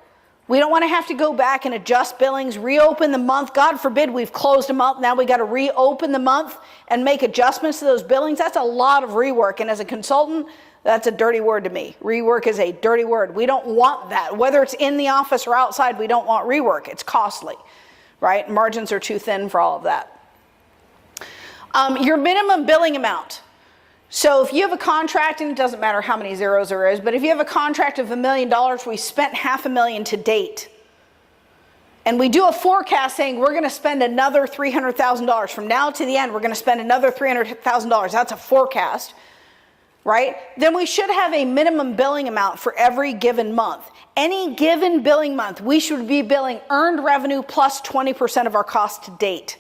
A: We don't want to have to go back and adjust billings, reopen the month. God forbid we've closed a month. Now we got to reopen the month and make adjustments to those billings. That's a lot of rework. And as a consultant, That's a dirty word to me. Rework is a dirty word. We don't want that. Whether it's in the office or outside, we don't want rework. It's costly, right? Margins are too thin for all of that. Your minimum billing amount. So if you have a contract, and it doesn't matter how many zeros there is, but if you have a contract of $1 million, we spent $500,000 to date. And we do a forecast saying we're going to spend another $300,000. From now to the end, we're going to spend another $300,000. That's a forecast, right? Then we should have a minimum billing amount for every given month. Any given billing month, we should be billing earned revenue plus 20% of our cost to date.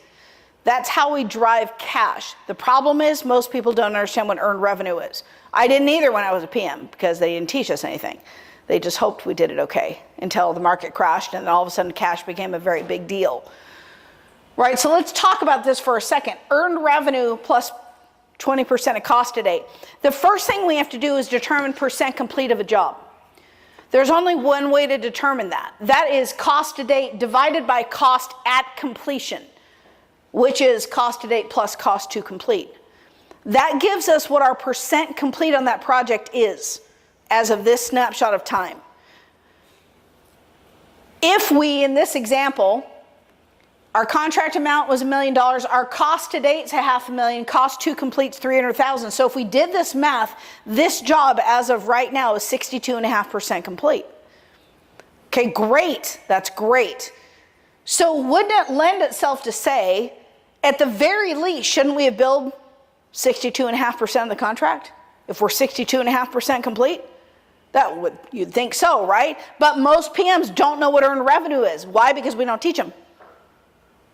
A: That's how we drive cash. The problem is most people don't understand what earned revenue is. I didn't either when I was a PM because they didn't teach us anything. They just hoped we did it okay until the market crashed and then all of a sudden cash became a very big deal. Right, so let's talk about this for a second. Earned revenue plus 20% of cost to date. The first thing we have to do is determine percent complete of a job. There's only one way to determine that. That is cost to date divided by cost at completion, which is cost to date plus cost to complete. That gives us what our percent complete on that project is as of this snapshot of time. If we, in this example, our contract amount was $1 million, our cost to date is $500,000, cost to complete is $300,000. So if we did this math, this job as of right now is 62.5% complete. Okay, great, that's great. So wouldn't it lend itself to say, at the very least, shouldn't we have billed 62.5% of the contract? If we're 62.5% complete? You'd think so, right? But most PMs don't know what earned revenue is. Why? Because we don't teach them.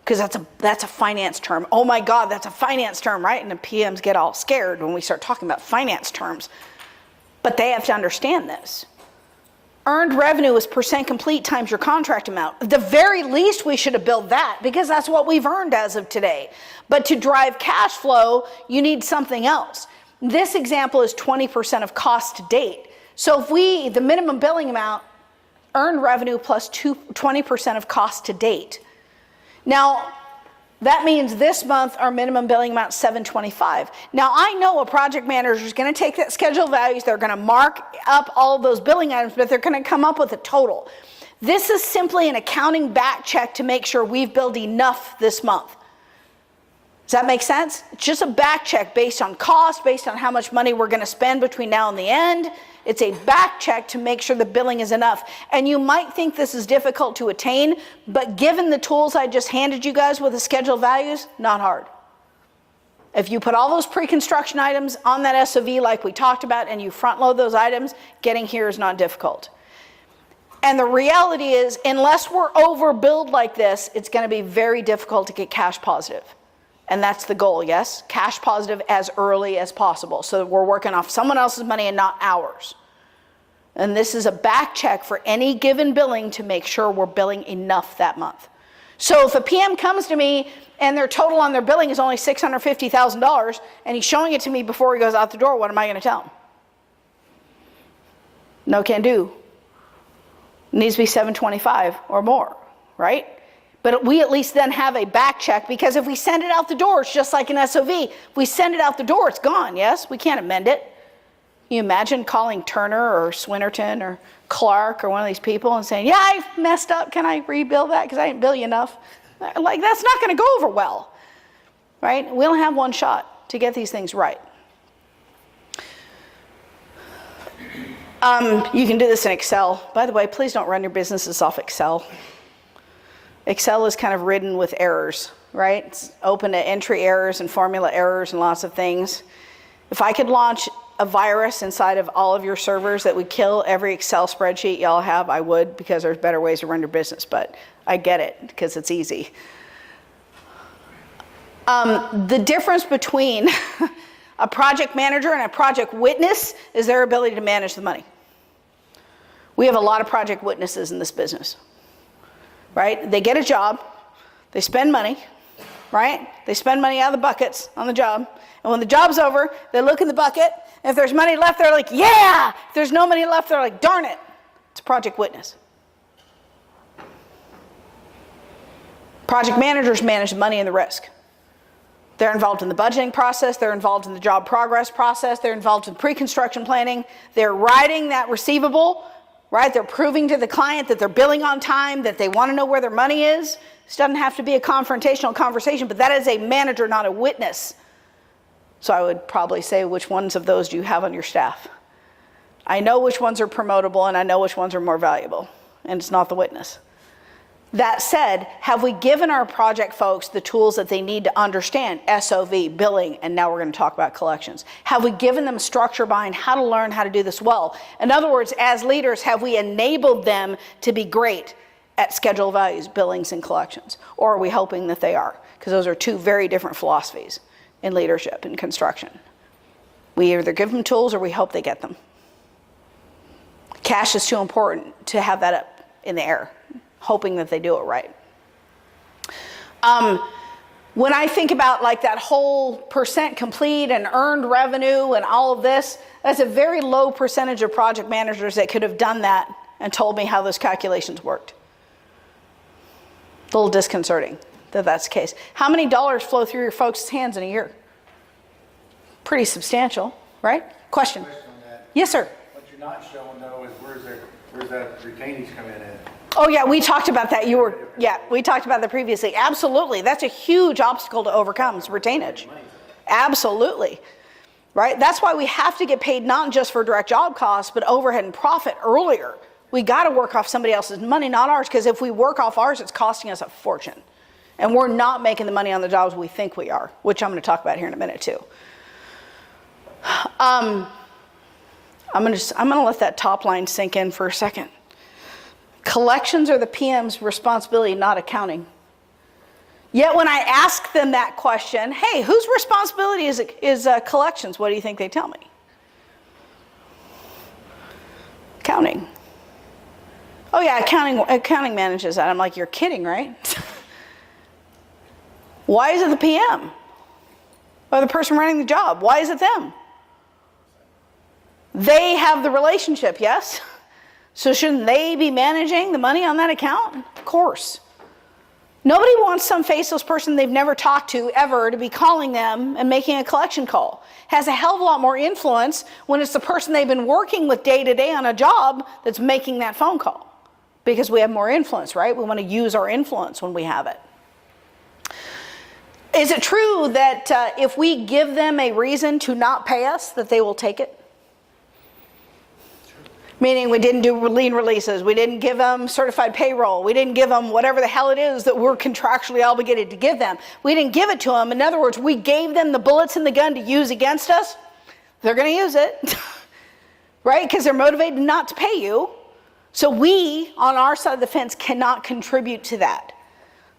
A: Because that's a finance term. Oh my God, that's a finance term, right? And the PMs get all scared when we start talking about finance terms. But they have to understand this. Earned revenue is percent complete times your contract amount. At the very least, we should have billed that because that's what we've earned as of today. But to drive cash flow, you need something else. This example is 20% of cost to date. So if the minimum billing amount, earned revenue plus 20% of cost to date. Now, that means this month our minimum billing amount is $725. Now, I know a project manager is going to take that schedule values, they're going to mark up all of those billing items, but they're going to come up with a total. This is simply an accounting back check to make sure we've billed enough this month. Does that make sense? It's just a back check based on cost, based on how much money we're going to spend between now and the end. It's a back check to make sure the billing is enough. And you might think this is difficult to attain, but given the tools I just handed you guys with the schedule values, not hard. If you put all those pre-construction items on that SOV like we talked about and you front load those items, getting here is not difficult. And the reality is, unless we're overbilled like this, it's going to be very difficult to get cash positive. And that's the goal, yes? Cash positive as early as possible. So we're working off someone else's money and not ours. And this is a back check for any given billing to make sure we're billing enough that month. So if a PM comes to me and their total on their billing is only $650,000 and he's showing it to me before he goes out the door, what am I going to tell him? No can do. It needs to be 725 or more, right? But we at least then have a back check, because if we send it out the door, it's just like an SOV. If we send it out the door, it's gone, yes? We can't amend it. Can you imagine calling Turner or Swinnerton or Clark or one of these people and saying, yeah, I messed up. Can I rebill that because I didn't bill you enough? Like, that's not going to go over well, right? We only have one shot to get these things right. You can do this in Excel. By the way, please don't run your businesses off Excel. Excel is kind of ridden with errors, right? It's open to entry errors and formula errors and lots of things. If I could launch a virus inside of all of your servers that would kill every Excel spreadsheet y'all have, I would, because there's better ways to run your business, but I get it because it's easy. The difference between a project manager and a project witness is their ability to manage the money. We have a lot of project witnesses in this business, right? They get a job, they spend money, right? They spend money out of the buckets on the job. And when the job's over, they look in the bucket. If there's money left, they're like, yeah. If there's no money left, they're like, darn it. It's a project witness. Project managers manage the money and the risk. They're involved in the budgeting process. They're involved in the job progress process. They're involved in pre-construction planning. They're writing that receivable, right? They're proving to the client that they're billing on time, that they want to know where their money is. This doesn't have to be a confrontational conversation, but that is a manager, not a witness. So I would probably say, which ones of those do you have on your staff? I know which ones are promotable, and I know which ones are more valuable, and it's not the witness. That said, have we given our project folks the tools that they need to understand SOV, billing, and now we're going to talk about collections? Have we given them structure behind how to learn how to do this well? In other words, as leaders, have we enabled them to be great at schedule values, billings, and collections? Or are we hoping that they are? Because those are two very different philosophies in leadership and construction. We either give them tools or we hope they get them. Cash is too important to have that up in the air, hoping that they do it right. When I think about like that whole percent complete and earned revenue and all of this, that's a very low percentage of project managers that could have done that and told me how those calculations worked. A little disconcerting that that's the case. How many dollars flow through your folks' hands in a year? Pretty substantial, right? Question.
G: On that.
A: Yes, sir.
G: What you're not showing though is where's that retainage come in at?
A: Oh yeah, we talked about that. We talked about that previously. Absolutely. That's a huge obstacle to overcome, is retainage. Absolutely. Right? That's why we have to get paid not just for direct job costs, but overhead and profit earlier. We got to work off somebody else's money, not ours, because if we work off ours, it's costing us a fortune. And we're not making the money on the jobs we think we are, which I'm going to talk about here in a minute too. I'm going to let that top line sink in for a second. Collections are the PM's responsibility, not accounting. Yet when I ask them that question, hey, whose responsibility is collections? What do you think they tell me? Accounting. Oh yeah, accounting manages that. I'm like, you're kidding, right? Why is it the PM? Or the person running the job? Why is it them? They have the relationship, yes? So shouldn't they be managing the money on that account? Of course. Nobody wants some faceless person they've never talked to ever to be calling them and making a collection call. Has a hell of a lot more influence when it's the person they've been working with day to day on a job that's making that phone call. Because we have more influence, right? We want to use our influence when we have it. Is it true that if we give them a reason to not pay us, that they will take it? Meaning we didn't do lien releases, we didn't give them certified payroll, we didn't give them whatever the hell it is that we're contractually obligated to give them. We didn't give it to them. In other words, we gave them the bullets in the gun to use against us. They're going to use it, right? Because they're motivated not to pay you. So we, on our side of the fence, cannot contribute to that.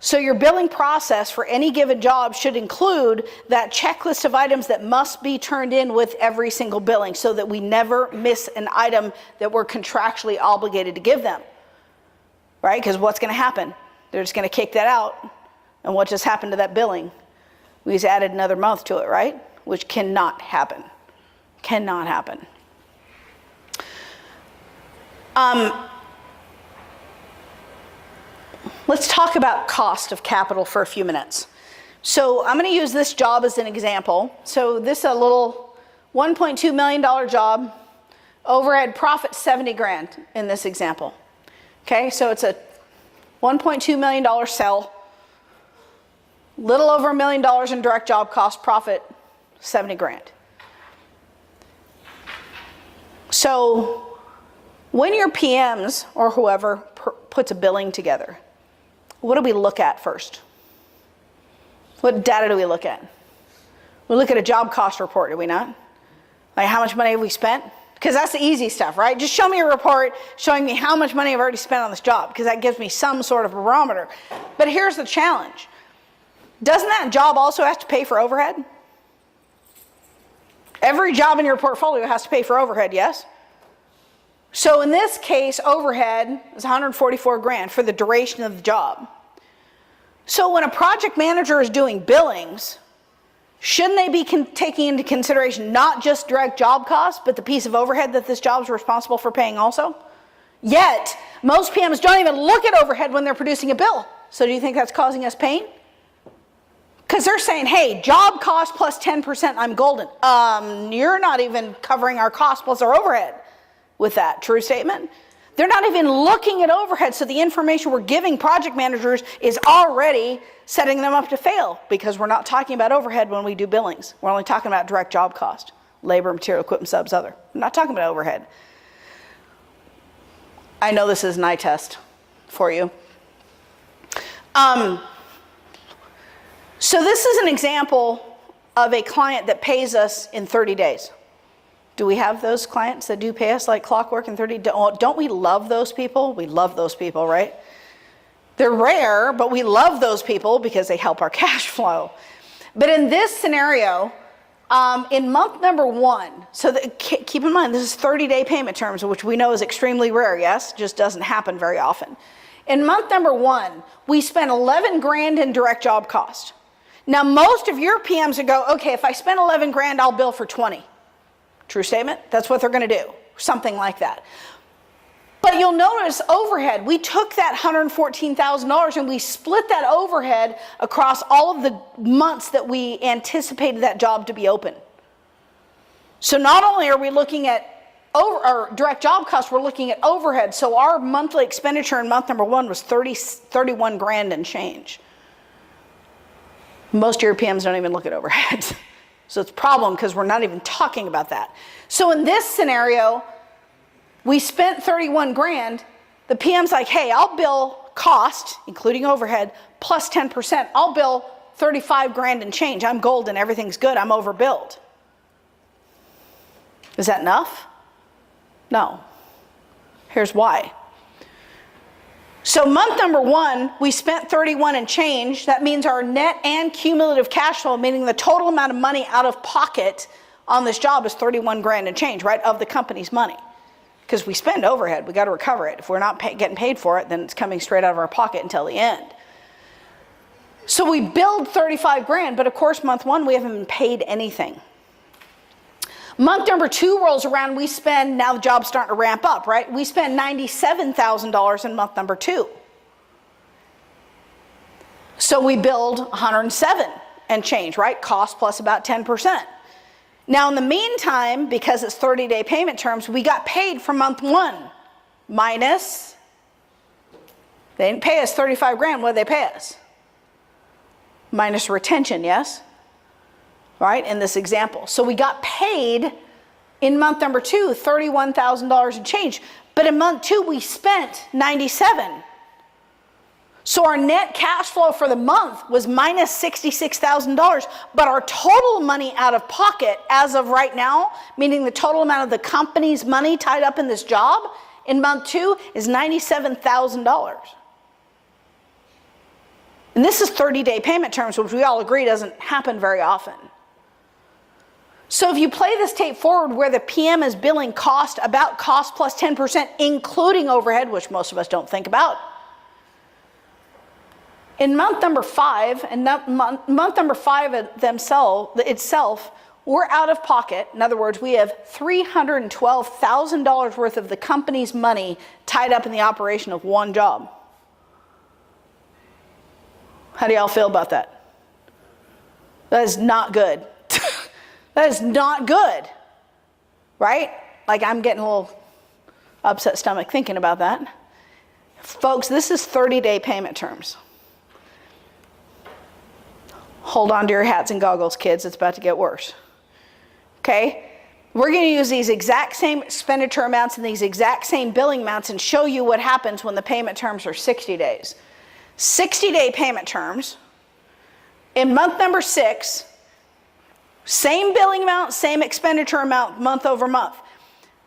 A: So your billing process for any given job should include that checklist of items that must be turned in with every single billing so that we never miss an item that we're contractually obligated to give them. Right? Because what's going to happen? They're just going to kick that out. And what just happened to that billing? We just added another month to it, right? Which cannot happen. Cannot happen. Let's talk about cost of capital for a few minutes. So I'm going to use this job as an example. So this is a little $1.2 million job, overhead profit 70 grand in this example. Okay, so it's a $1.2 million sell, little over $1 million in direct job cost, profit 70 grand. So when your PMs or whoever puts a billing together, what do we look at first? What data do we look at? We look at a job cost report, do we not? Like how much money have we spent? Because that's the easy stuff, right? Just show me a report showing me how much money I've already spent on this job, because that gives me some sort of barometer. But here's the challenge. Doesn't that job also have to pay for overhead? Every job in your portfolio has to pay for overhead, yes? So in this case, overhead is 144 grand for the duration of the job. So when a project manager is doing billings, shouldn't they be taking into consideration not just direct job costs, but the piece of overhead that this job is responsible for paying also? Yet, most PMs don't even look at overhead when they're producing a bill. So do you think that's causing us pain? Because they're saying, hey, job cost plus 10%, I'm golden. You're not even covering our cost plus our overhead with that. True statement? They're not even looking at overhead, so the information we're giving project managers is already setting them up to fail because we're not talking about overhead when we do billings. We're only talking about direct job cost, labor, material, equipment, subs, other. We're not talking about overhead. I know this is an eye test for you. So this is an example of a client that pays us in 30 days. Do we have those clients that do pay us like clockwork in 30 days? Don't we love those people? We love those people, right? They're rare, but we love those people because they help our cash flow. But in this scenario, in month number 1, so keep in mind, this is 30-day payment terms, which we know is extremely rare, yes? Just doesn't happen very often. In month number 1, we spent 11 grand in direct job cost. Now, most of your PMs would go, okay, if I spend 11 grand, I'll bill for 20. True statement? That's what they're going to do. Something like that. But you'll notice overhead. We took that $114,000 and we split that overhead across all of the months that we anticipated that job to be open. So not only are we looking at our direct job costs, we're looking at overhead. So our monthly expenditure in month number 1 was 31 grand and change. Most Europeans don't even look at overhead. So it's a problem because we're not even talking about that. So in this scenario, we spent 31 grand. The PM's like, hey, I'll bill cost, including overhead, plus 10%. I'll bill 35 grand and change. I'm golden. Everything's good. I'm overbilled. Is that enough? No. Here's why. So month number 1, we spent 31 and change. That means our net and cumulative cash flow, meaning the total amount of money out of pocket on this job is 31 grand and change, right, of the company's money. Because we spend overhead, we got to recover it. If we're not getting paid for it, then it's coming straight out of our pocket until the end. So we billed 35 grand, but of course month 1, we haven't been paid anything. Month number 2 rolls around, we spend, now the job's starting to ramp up, right? We spend $97,000 in month number 2. So we billed 107 and change, right? Cost plus about 10%. Now in the meantime, because it's 30-day payment terms, we got paid for month 1 minus, they didn't pay us 35 grand, what did they pay us? Minus retention, yes? Right, in this example. So we got paid in month number 2, $31,000 and change. But in month 2, we spent 97. So our net cash flow for the month was minus $66,000. But our total money out of pocket as of right now, meaning the total amount of the company's money tied up in this job in month 2 is $97,000. And this is 30-day payment terms, which we all agree doesn't happen very often. So if you play this tape forward where the PM is billing cost about cost plus 10%, including overhead, which most of us don't think about, in month number 5, and month number 5 itself, we're out of pocket. In other words, we have $312,000 worth of the company's money tied up in the operation of one job. How do y'all feel about that? That is not good. That is not good, right? Like I'm getting a little upset stomach thinking about that. Folks, this is 30-day payment terms. Hold on to your hats and goggles, kids. It's about to get worse. Okay? We're going to use these exact same expenditure amounts and these exact same billing amounts and show you what happens when the payment terms are 60 days. 60-day payment terms. In month number 6, same billing amount, same expenditure amount, month over month.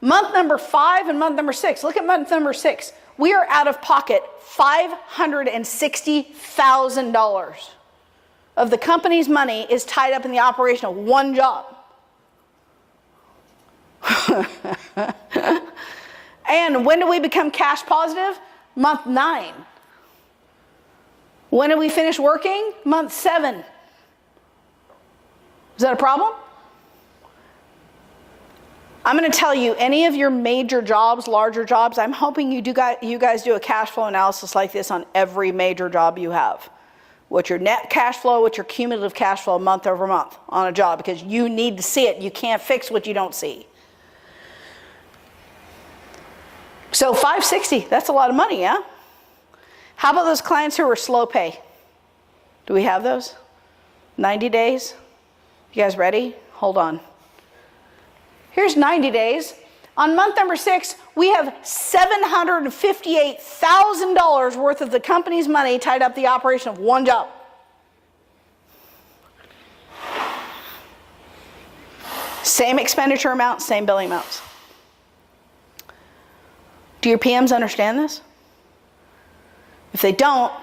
A: Month number 5 and month number 6. Look at month number 6. We are out of pocket $560,000 of the company's money is tied up in the operation of one job. And when do we become cash positive? Month 9. When do we finish working? Month 7. Is that a problem? I'm going to tell you, any of your major jobs, larger jobs, I'm hoping you guys do a cash flow analysis like this on every major job you have. what's your net cash flow, what's your cumulative cash flow month over month on a job, because you need to see it. You can't fix what you don't see. So $560, that's a lot of money, yeah? How about those clients who are slow pay? Do we have those? 90 days? You guys ready? Hold on. Here's 90 days. On month number 6, we have $758,000 worth of the company's money tied up the operation of one job. Same expenditure amount, same billing amounts. Do your PMs understand this? If they don't,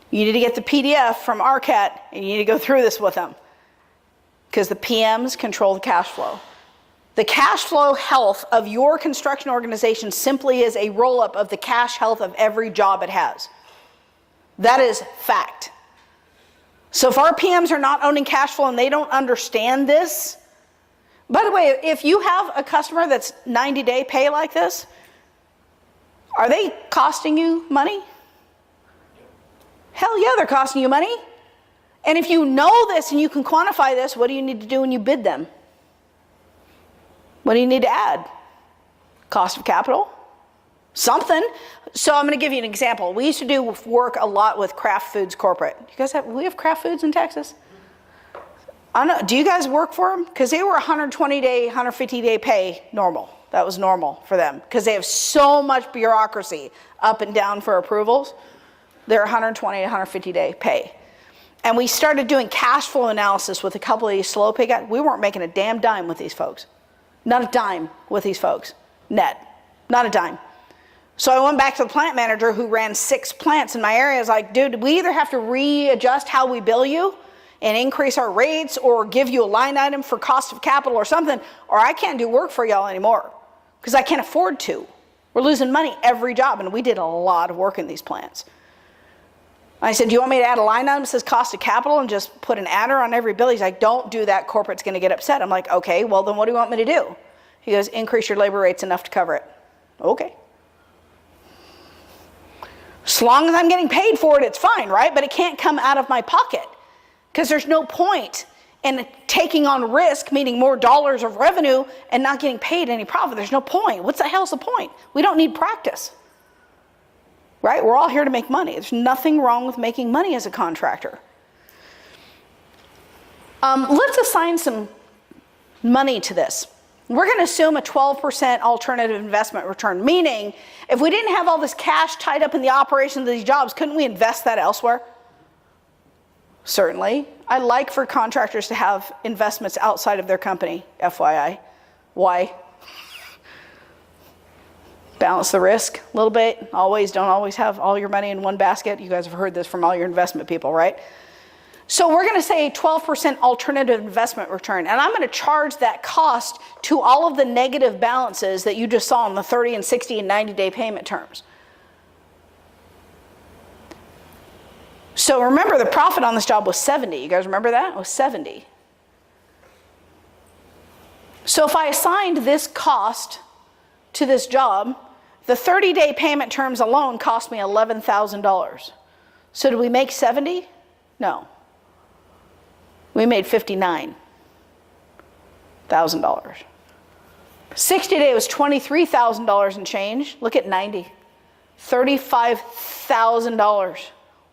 A: you need to get the PDF from RCAT and you need to go through this with them, because the PMs control the cash flow. The cash flow health of your construction organization simply is a roll-up of the cash health of every job it has. That is fact. So if our PMs are not owning cash flow and they don't understand this, by the way, if you have a customer that's 90-day pay like this, are they costing you money? Hell yeah, they're costing you money. And if you know this and you can quantify this, what do you need to do when you bid them? What do you need to add? Cost of capital? Something. So I'm going to give you an example. We used to do work a lot with Kraft Foods Corporate. You guys we have Kraft Foods in Texas? I don't know. Do you guys work for them? Because they were 120-day, 150-day pay normal. That was normal for them because they have so much bureaucracy up and down for approvals. They're 120 to 150-day pay. And we started doing cash flow analysis with a couple of these slow pay guys. We weren't making a damn dime with these folks. Not a dime with these folks. Net. Not a dime. So I went back to the plant manager who ran 6 plants in my area. I was like, dude, we either have to readjust how we bill you and increase our rates or give you a line item for cost of capital or something, or I can't do work for y'all anymore because I can't afford to. We're losing money every job, and we did a lot of work in these plants. I said, do you want me to add a line item that says cost of capital and just put an adder on every bill? He's like, don't do that. Corporate's going to get upset. I'm like, okay, well, then what do you want me to do? He goes, increase your labor rates enough to cover it. Okay. As long as I'm getting paid for it, it's fine, right? But it can't come out of my pocket because there's no point in taking on risk, meaning more dollars of revenue and not getting paid any profit. There's no point. What the hell's the point? We don't need practice. Right? We're all here to make money. There's nothing wrong with making money as a contractor. Let's assign some money to this. We're going to assume a 12% alternative investment return, meaning if we didn't have all this cash tied up in the operation of these jobs, couldn't we invest that elsewhere? Certainly. I like for contractors to have investments outside of their company, FYI. Why? Balance the risk a little bit. Don't always have all your money in one basket. You guys have heard this from all your investment people, right? So we're going to say 12% alternative investment return. And I'm going to charge that cost to all of the negative balances that you just saw in the 30 and 60 and 90-day payment terms. So remember, the profit on this job was 70. You guys remember that? It was 70. So if I assigned this cost to this job, the 30-day payment terms alone cost me $11,000. So did we make 70? No. We made $59,000. 60-day was $23,000 and change. Look at 90. $35,000.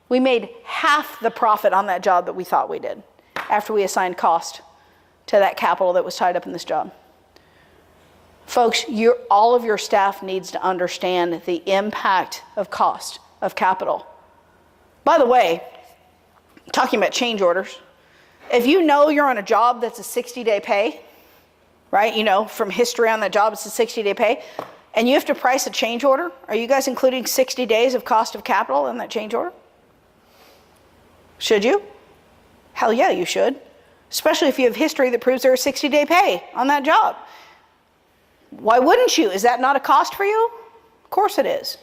A: We made half the profit on that job that we thought we did after we assigned cost to that capital that was tied up in this job. Folks, all of your staff needs to understand the impact of cost of capital. By the way, talking about change orders, if you know you're on a job that's a 60-day pay, right? You know from history on that job it's a 60-day pay, and you have to price a change order, are you guys including 60 days of cost of capital in that change order? Should you? Hell yeah, you should. Especially if you have history that proves there a 60-day pay on that job. Why wouldn't you? Is that not a cost for you? Of course it is.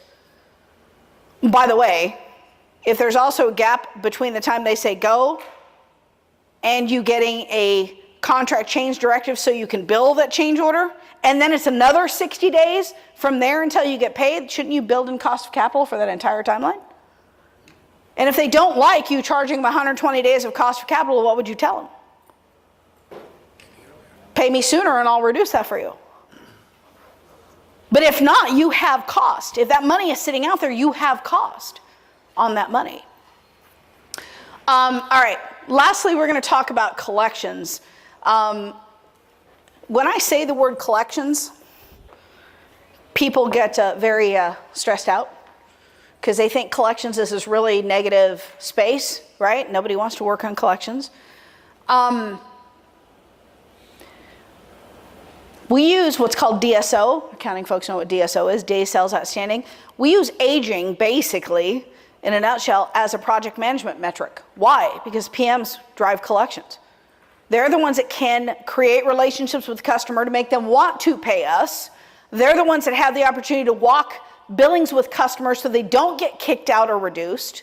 A: By the way, if there's also a gap between the time they say go and you getting a contract change directive so you can bill that change order, and then it's another 60 days from there until you get paid, shouldn't you build in cost of capital for that entire timeline? And if they don't like you charging them 120 days of cost of capital, what would you tell them? Pay me sooner and I'll reduce that for you. But if not, you have cost. If that money is sitting out there, you have cost on that money. All right, lastly, we're going to talk about collections. When I say the word collections, people get very stressed out because they think collections is this really negative space, right? Nobody wants to work on collections. We use what's called DSO. Accounting folks know what DSO is, days sales outstanding. We use aging, basically, in a nutshell, as a project management metric. Why? Because PMs drive collections. They're the ones that can create relationships with the customer to make them want to pay us. They're the ones that have the opportunity to walk billings with customers so they don't get kicked out or reduced.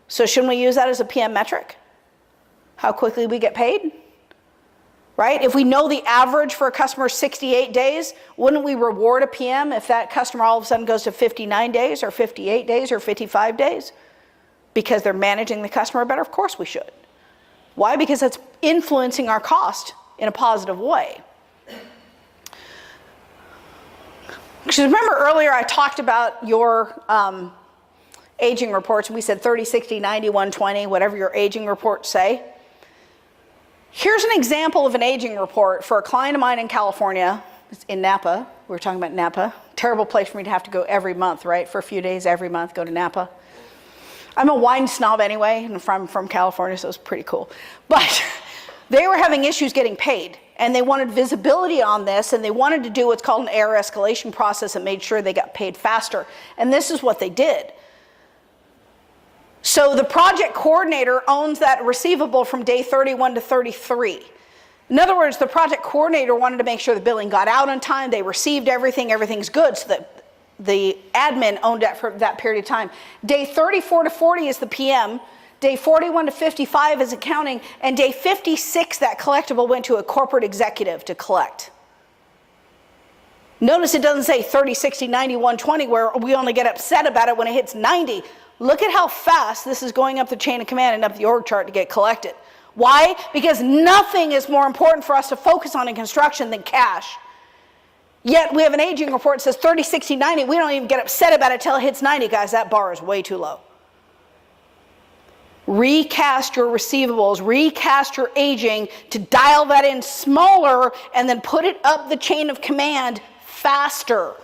A: So shouldn't we use that as a PM metric? How quickly we get paid? Right? If we know the average for a customer is 68 days, wouldn't we reward a PM if that customer all of a sudden goes to 59 days or 58 days or 55 days? Because they're managing the customer better? Of course we should. Why? Because it's influencing our cost in a positive way. Because remember earlier I talked about your aging reports, and we said 30, 60, 90, 120, whatever your aging reports say. Here's an example of an aging report for a client of mine in California. It's in Napa. We were talking about Napa. Terrible place for me to have to go every month, right? For a few days every month, go to Napa. I'm a wine snob anyway, and I'm from California, so it's pretty cool. But they were having issues getting paid, and they wanted visibility on this, and they wanted to do what's called an error escalation process that made sure they got paid faster. And this is what they did. So the project coordinator owns that receivable from day 31 to 33. In other words, the project coordinator wanted to make sure the billing got out on time, they received everything, everything's good, so that the admin owned that for that period of time. Day 34 to 40 is the PM, day 41 to 55 is accounting, and day 56, that collectible went to a corporate executive to collect. Notice it doesn't say 30, 60, 90, 120, where we only get upset about it when it hits 90. Look at how fast this is going up the chain of command and up the org chart to get collected. Why? Because nothing is more important for us to focus on in construction than cash. Yet we have an aging report that says 30, 60, 90. We don't even get upset about it till it hits 90. Guys, that bar is way too low. Recast your receivables, recast your aging to dial that in smaller and then put it up the chain of command faster.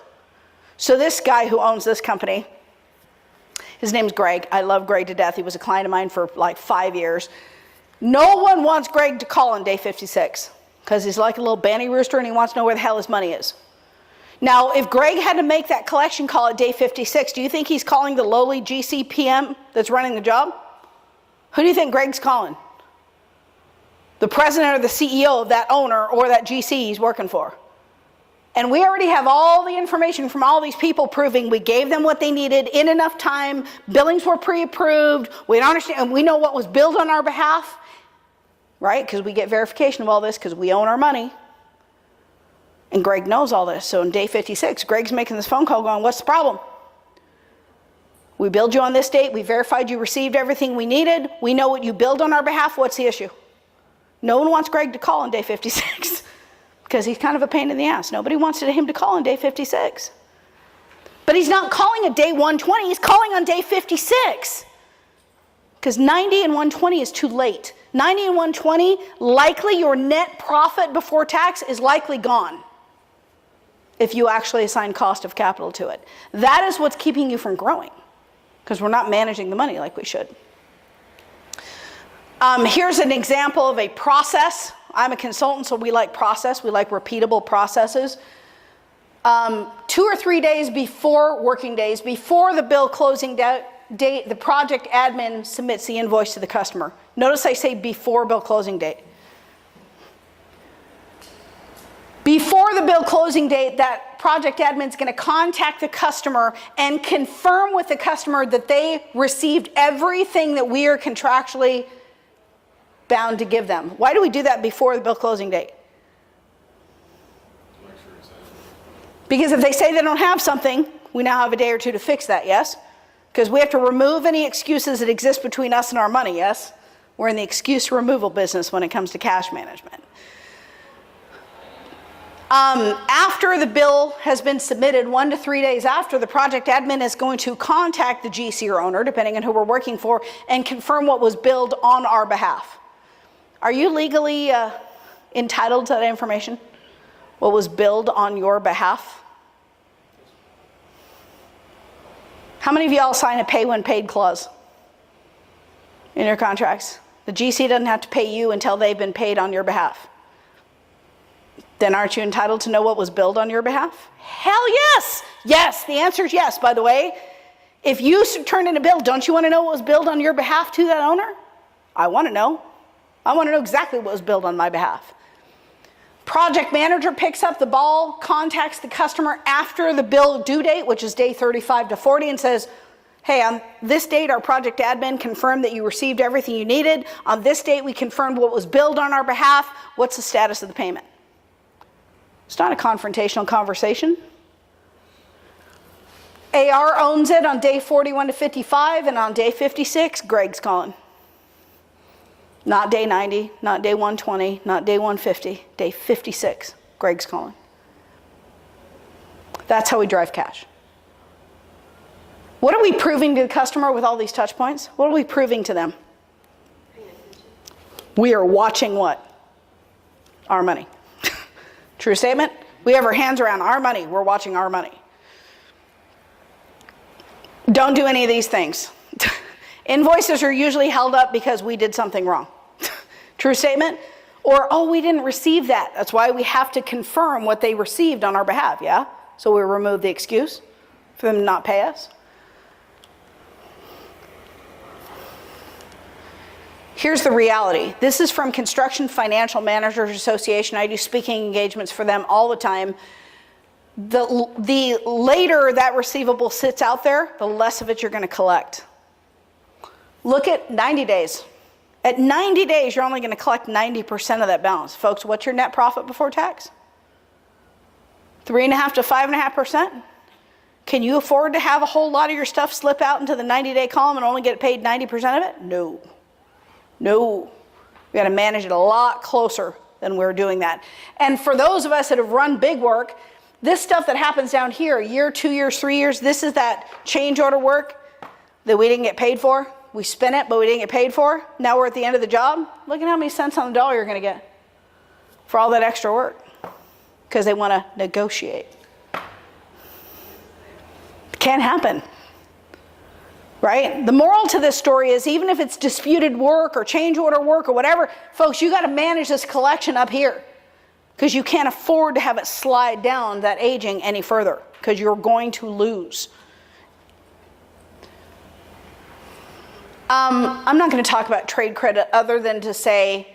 A: So this guy who owns this company, his name's Greg. I love Greg to death. He was a client of mine for like 5 years. No one wants Greg to call on day 56 because he's like a little banty rooster and he wants to know where the hell his money is. Now, if Greg had to make that collection call at day 56, do you think he's calling the lowly GC PM that's running the job? Who do you think Greg's calling? The president or the CEO of that owner or that GC he's working for. And we already have all the information from all these people proving we gave them what they needed in enough time, billings were pre-approved, we don't understand, and we know what was billed on our behalf, right? Because we get verification of all this because we own our money. And Greg knows all this. So in day 56, Greg's making this phone call going, what's the problem? We billed you on this date, we verified you received everything we needed, we know what you billed on our behalf, what's the issue? No one wants Greg to call on day 56. Because he's kind of a pain in the ass. Nobody wants him to call on day 56. But he's not calling at day 120, he's calling on day 56. Because 90 and 120 is too late. 90 and 120, likely your net profit before tax is likely gone if you actually assign cost of capital to it. That is what's keeping you from growing, because we're not managing the money like we should. Here's an example of a process. I'm a consultant, so we like process. We like repeatable processes. 2 or 3 days before working days, before the bill closing date, the project admin submits the invoice to the customer. Notice I say before bill closing date. Before the bill closing date, that project admin is going to contact the customer and confirm with the customer that they received everything that we are contractually bound to give them. Why do we do that before the bill closing date? Because if they say they don't have something, we now have a day or two to fix that, yes? Because we have to remove any excuses that exist between us and our money, yes? We're in the excuse removal business when it comes to cash management. After the bill has been submitted, 1 to 3 days after, the project admin is going to contact the GC or owner, depending on who we're working for, and confirm what was billed on our behalf. Are you legally entitled to that information? What was billed on your behalf? How many of y'all sign a pay when paid clause in your contracts? The GC doesn't have to pay you until they've been paid on your behalf. Then aren't you entitled to know what was billed on your behalf? Hell yes! Yes, the answer is yes, by the way. If you turn in a bill, don't you want to know what was billed on your behalf to that owner? I want to know. I want to know exactly what was billed on my behalf. Project manager picks up the ball, contacts the customer after the bill due date, which is day 35 to 40, and says, hey, on this date, our project admin confirmed that you received everything you needed. On this date, we confirmed what was billed on our behalf. What's the status of the payment? It's not a confrontational conversation. AR owns it on day 41 to 55, and on day 56, Greg's calling. Not day 90, not day 120, not day 150, day 56, Greg's calling. That's how we drive cash. What are we proving to the customer with all these touch points? What are we proving to them? We are watching what? Our money. True statement? We have our hands around our money. We're watching our money. Don't do any of these things. Invoices are usually held up because we did something wrong. True statement? Or, oh, we didn't receive that. That's why we have to confirm what they received on our behalf, yeah? So we remove the excuse for them to not pay us. Here's the reality. This is from Construction Financial Managers Association. I do speaking engagements for them all the time. The later that receivable sits out there, the less of it you're going to collect. Look at 90 days. At 90 days, you're only going to collect 90% of that balance. Folks, what's your net profit before tax? 3.5% to 5.5%? Can you afford to have a whole lot of your stuff slip out into the 90-day column and only get paid 90% of it? No. No. We got to manage it a lot closer than we're doing that. And for those of us that have run big work, this stuff that happens down here, a year, 2 years, 3 years, this is that change order work that we didn't get paid for. We spent it, but we didn't get paid for. Now we're at the end of the job. Look at how many cents on the dollar you're going to get for all that extra work because they want to negotiate. Can't happen. Right? The moral to this story is even if it's disputed work or change order work or whatever, folks, you got to manage this collection up here because you can't afford to have it slide down that aging any further because you're going to lose. I'm not going to talk about trade credit other than to say,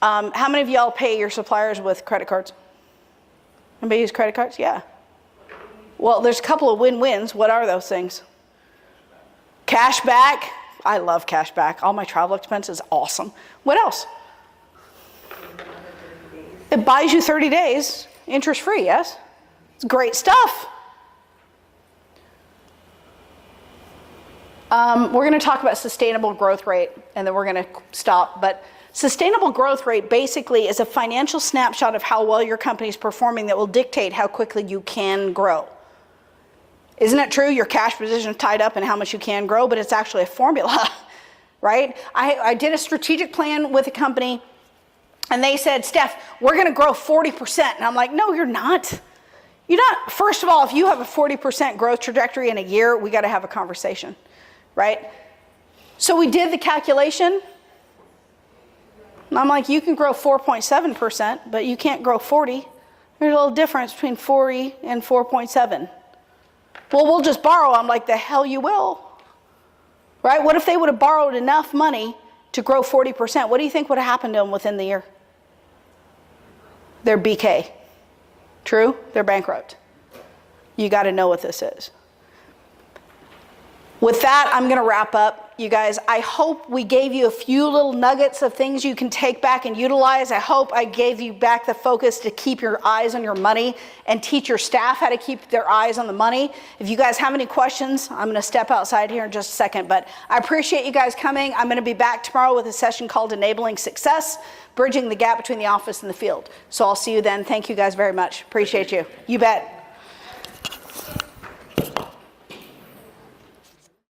A: how many of y'all pay your suppliers with credit cards? Anybody use credit cards? Yeah. Well, there's a couple of win-wins. What are those things? Cash back. I love cash back. All my travel expenses, awesome. What else? It buys you 30 days, interest-free, yes? It's great stuff. We're going to talk about sustainable growth rate, and then we're going to stop. But sustainable growth rate basically is a financial snapshot of how well your company is performing that will dictate how quickly you can grow. Isn't it true your cash position is tied up in how much you can grow, but it's actually a formula, right? I did a strategic plan with a company, and they said, Steph, we're going to grow 40%. And I'm like, no, you're not. You're not. First of all, if you have a 40% growth trajectory in a year, we got to have a conversation, right? So we did the calculation. And I'm like, you can grow 4.7%, but you can't grow 40. There's a little difference between 40 and 4.7. Well, we'll just borrow. I'm like, the hell you will. Right? What if they would have borrowed enough money to grow 40%? What do you think would have happened to them within the year? They're BK. True? They're bankrupt. You got to know what this is. With that, I'm going to wrap up. you guys. I hope we gave you a few little nuggets of things you can take back and utilize. I hope I gave you back the focus to keep your eyes on your money and teach your staff how to keep their eyes on the money. If you guys have any questions, I'm going to step outside here in just a second, but I appreciate you guys coming. I'm going to be back tomorrow with a session called Enabling Success, bridging the gap between the office and the field. So I'll see you then. Thank you guys very much. Appreciate you. You bet.